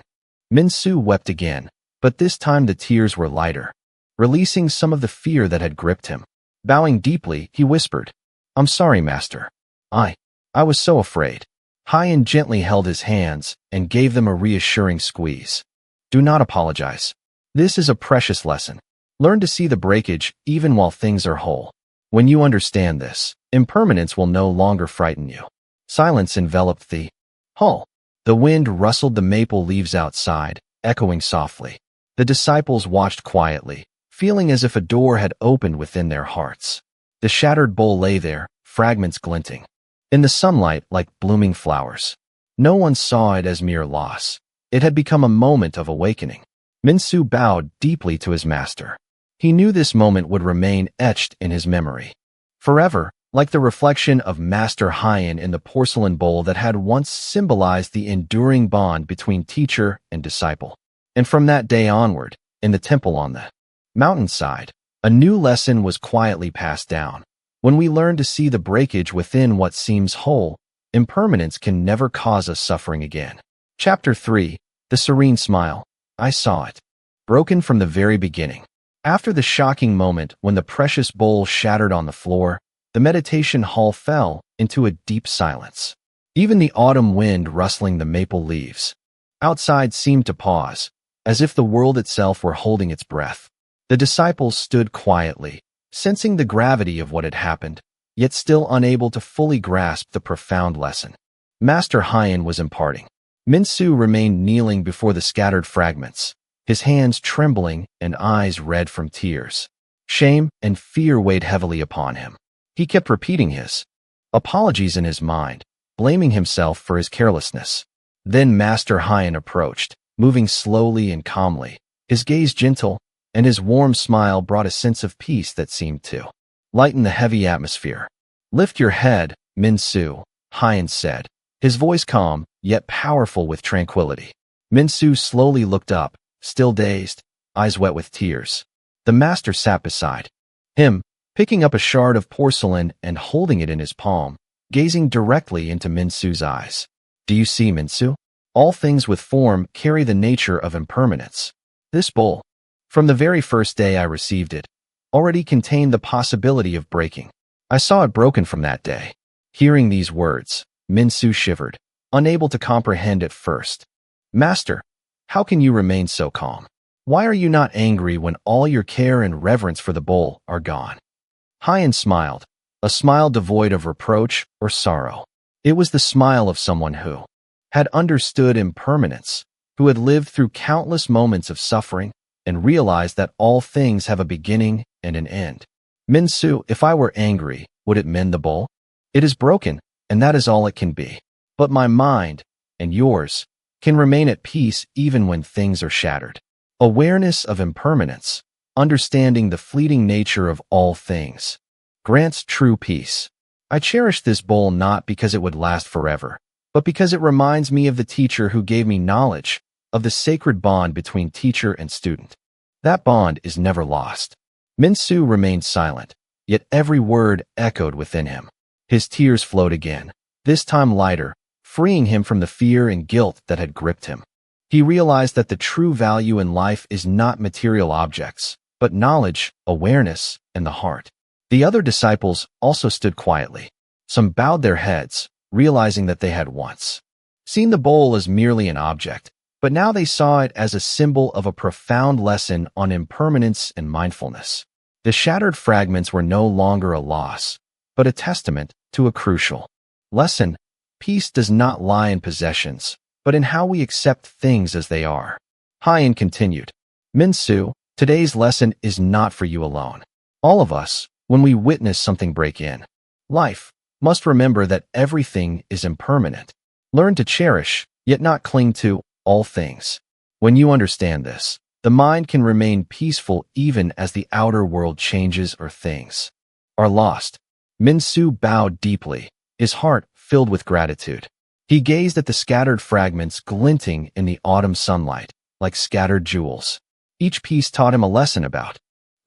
Minsu wept again, but this time the tears were lighter, releasing some of the fear that had gripped him. Bowing deeply, he whispered, "I'm sorry, Master. I was so afraid." Hyeon gently held his hands and gave them a reassuring squeeze. "Do not apologize. This is a precious lesson. Learn to see the breakage even while things are whole. When you understand this, impermanence will no longer frighten you." Silence enveloped the hall. The wind rustled the maple leaves outside, echoing softly. The disciples watched quietly, feeling as if a door had opened within their hearts. The shattered bowl lay there, fragments glinting in the sunlight like blooming flowers. No one saw it as mere loss. It had become a moment of awakening. Minsu bowed deeply to his master. He knew this moment would remain etched in his memory forever, like the reflection of Master Hyeon in the porcelain bowl that had once symbolized the enduring bond between teacher and disciple. And from that day onward, in the temple on the mountainside, a new lesson was quietly passed down. When we learn to see the breakage within what seems whole, impermanence can never cause us suffering again. Chapter 3. The Serene Smile. I saw it. Broken from the very beginning. After the shocking moment when the precious bowl shattered on the floor, the meditation hall fell into a deep silence. Even the autumn wind rustling the maple leaves outside seemed to pause, as if the world itself were holding its breath. The disciples stood quietly, sensing the gravity of what had happened, yet still unable to fully grasp the profound lesson Master Hyeon was imparting. Min-soo remained kneeling before the scattered fragments, his hands trembling and eyes red from tears. Shame and fear weighed heavily upon him. He kept repeating his apologies in his mind, blaming himself for his carelessness. Then Master Hyeon approached, moving slowly and calmly, his gaze gentle, and his warm smile brought a sense of peace that seemed to lighten the heavy atmosphere. "Lift your head, Min-soo," Hyeon said, his voice calm, yet powerful with tranquility. Min-soo slowly looked up, still dazed, eyes wet with tears. The master sat beside him, picking up a shard of porcelain and holding it in his palm, gazing directly into Min-soo's eyes. "Do you see, Min-soo? All things with form carry the nature of impermanence. This bowl, from the very first day I received it, already contained the possibility of breaking. I saw it broken from that day." Hearing these words, Min-soo shivered, unable to comprehend at first. "Master, how can you remain so calm? Why are you not angry when all your care and reverence for the bowl are gone?" Hyeon smiled, a smile devoid of reproach or sorrow. It was the smile of someone who had understood impermanence, who had lived through countless moments of suffering, and realized that all things have a beginning and an end. "Min-soo, if I were angry, would it mend the bowl? It is broken, and that is all it can be. But my mind, and yours, can remain at peace even when things are shattered. Awareness of impermanence, understanding the fleeting nature of all things, grants true peace. I cherish this bowl not because it would last forever, but because it reminds me of the teacher who gave me knowledge, of the sacred bond between teacher and student. That bond is never lost." Min-soo remained silent, yet every word echoed within him. His tears flowed again, this time lighter, freeing him from the fear and guilt that had gripped him. He realized that the true value in life is not material objects, but knowledge, awareness, and the heart. The other disciples also stood quietly. Some bowed their heads, realizing that they had once seen the bowl as merely an object, but now they saw it as a symbol of a profound lesson on impermanence and mindfulness. The shattered fragments were no longer a loss, but a testament to a crucial lesson. Peace does not lie in possessions, but in how we accept things as they are. Hyeon continued, "Min-soo, today's lesson is not for you alone. All of us, when we witness something break in life, must remember that everything is impermanent. Learn to cherish, yet not cling to, all things. When you understand this, the mind can remain peaceful even as the outer world changes or things are lost." Min-soo bowed deeply, his heart filled with gratitude. He gazed at the scattered fragments glinting in the autumn sunlight, like scattered jewels. Each piece taught him a lesson about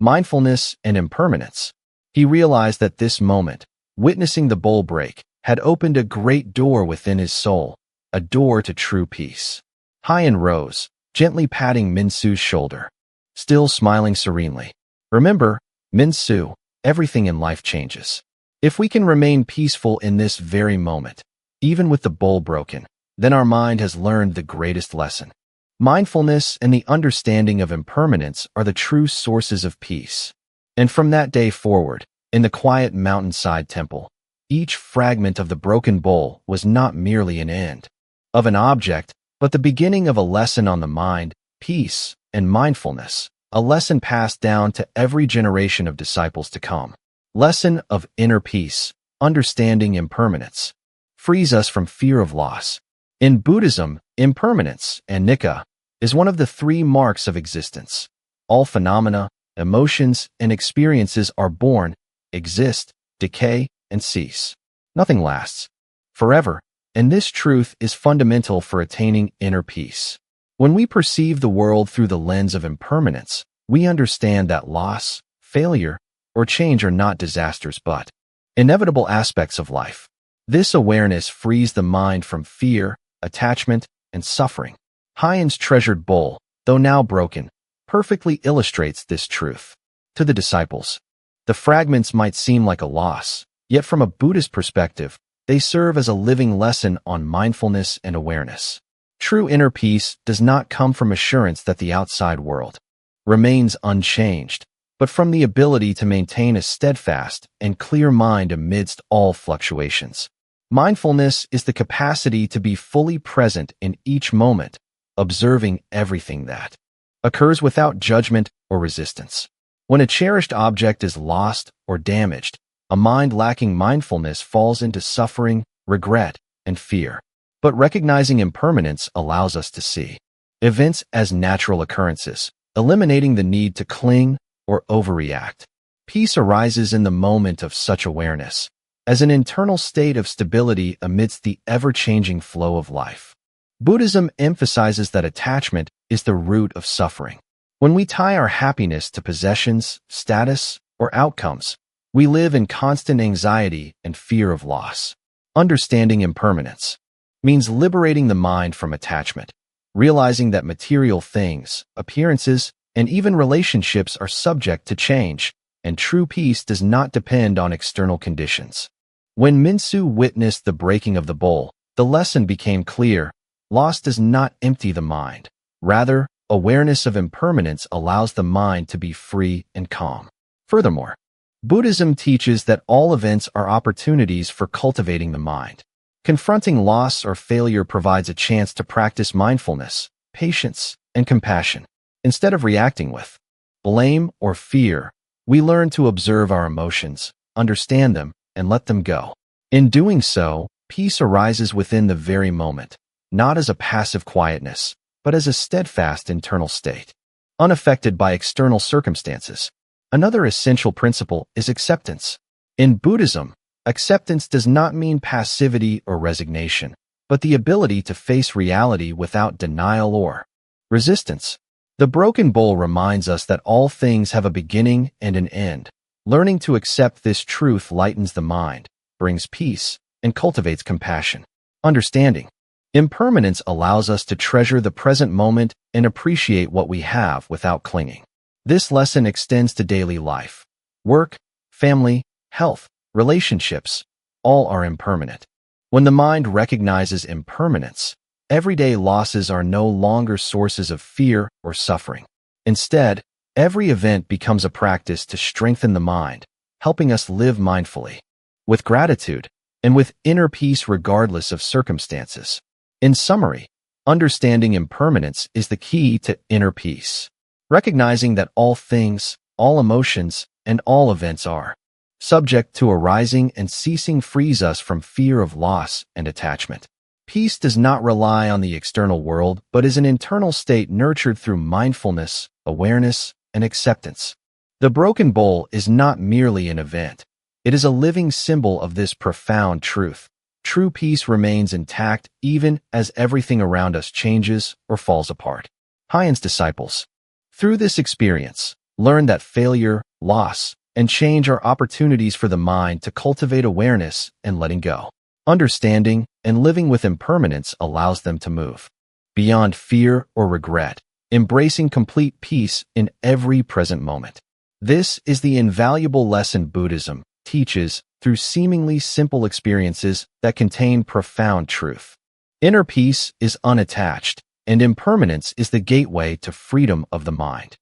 mindfulness and impermanence. He realized that this moment, witnessing the bowl break, had opened a great door within his soul, a door to true peace. Hyeon rose, gently patting Min-soo's shoulder, still smiling serenely. "Remember, Min-soo, everything in life changes. If we can remain peaceful in this very moment, even with the bowl broken, then our mind has learned the greatest lesson. Mindfulness and the understanding of impermanence are the true sources of peace." And from that day forward, in the quiet mountainside temple, each fragment of the broken bowl was not merely an end of an object, but the beginning of a lesson on the mind, peace, and mindfulness, a lesson passed down to every generation of disciples to come. Lesson of inner peace, understanding impermanence, frees us from fear of loss. In Buddhism, impermanence and nikka is one of the three marks of existence. All phenomena, emotions, and experiences are born, exist, decay, and cease. Nothing lasts forever, and this truth is fundamental for attaining inner peace. When we perceive the world through the lens of impermanence, we understand that loss, failure, or change are not disasters but inevitable aspects of life. This awareness frees the mind from fear, attachment, and suffering. Hyeon's treasured bowl, though now broken, perfectly illustrates this truth. To the disciples, the fragments might seem like a loss, yet from a Buddhist perspective, they serve as a living lesson on mindfulness and awareness. True inner peace does not come from assurance that the outside world remains unchanged, but from the ability to maintain a steadfast and clear mind amidst all fluctuations. Mindfulness is the capacity to be fully present in each moment, observing everything that occurs without judgment or resistance. When a cherished object is lost or damaged, a mind lacking mindfulness falls into suffering, regret, and fear. But recognizing impermanence allows us to see events as natural occurrences, eliminating the need to cling or overreact. Peace arises in the moment of such awareness, as an internal state of stability amidst the ever-changing flow of life. Buddhism emphasizes that attachment is the root of suffering. When we tie our happiness to possessions, status, or outcomes, we live in constant anxiety and fear of loss. Understanding impermanence means liberating the mind from attachment, realizing that material things, appearances, and even relationships are subject to change, and true peace does not depend on external conditions. When Minsu witnessed the breaking of the bowl, the lesson became clear: loss does not empty the mind. Rather, awareness of impermanence allows the mind to be free and calm. Furthermore, Buddhism teaches that all events are opportunities for cultivating the mind. Confronting loss or failure provides a chance to practice mindfulness, patience, and compassion. Instead of reacting with blame or fear, we learn to observe our emotions, understand them, and let them go. In doing so, peace arises within the very moment, not as a passive quietness, but as a steadfast internal state, unaffected by external circumstances. Another essential principle is acceptance. In Buddhism, acceptance does not mean passivity or resignation, but the ability to face reality without denial or resistance. The broken bowl reminds us that all things have a beginning and an end. Learning to accept this truth lightens the mind, brings peace, and cultivates compassion. Understanding impermanence allows us to treasure the present moment and appreciate what we have without clinging. This lesson extends to daily life. Work, family, health, relationships, all are impermanent. When the mind recognizes impermanence, everyday losses are no longer sources of fear or suffering. Instead, every event becomes a practice to strengthen the mind, helping us live mindfully, with gratitude, and with inner peace regardless of circumstances. In summary, understanding impermanence is the key to inner peace. Recognizing that all things, all emotions, and all events are subject to arising and ceasing frees us from fear of loss and attachment. Peace does not rely on the external world, but is an internal state nurtured through mindfulness, awareness, and acceptance. The broken bowl is not merely an event. It is a living symbol of this profound truth. True peace remains intact even as everything around us changes or falls apart. Hyeon's disciples, through this experience, learn that failure, loss, and change are opportunities for the mind to cultivate awareness and letting go. Understanding and living with impermanence allows them to move beyond fear or regret, embracing complete peace in every present moment. This is the invaluable lesson Buddhism teaches through seemingly simple experiences that contain profound truth. Inner peace is unattached, and impermanence is the gateway to freedom of the mind.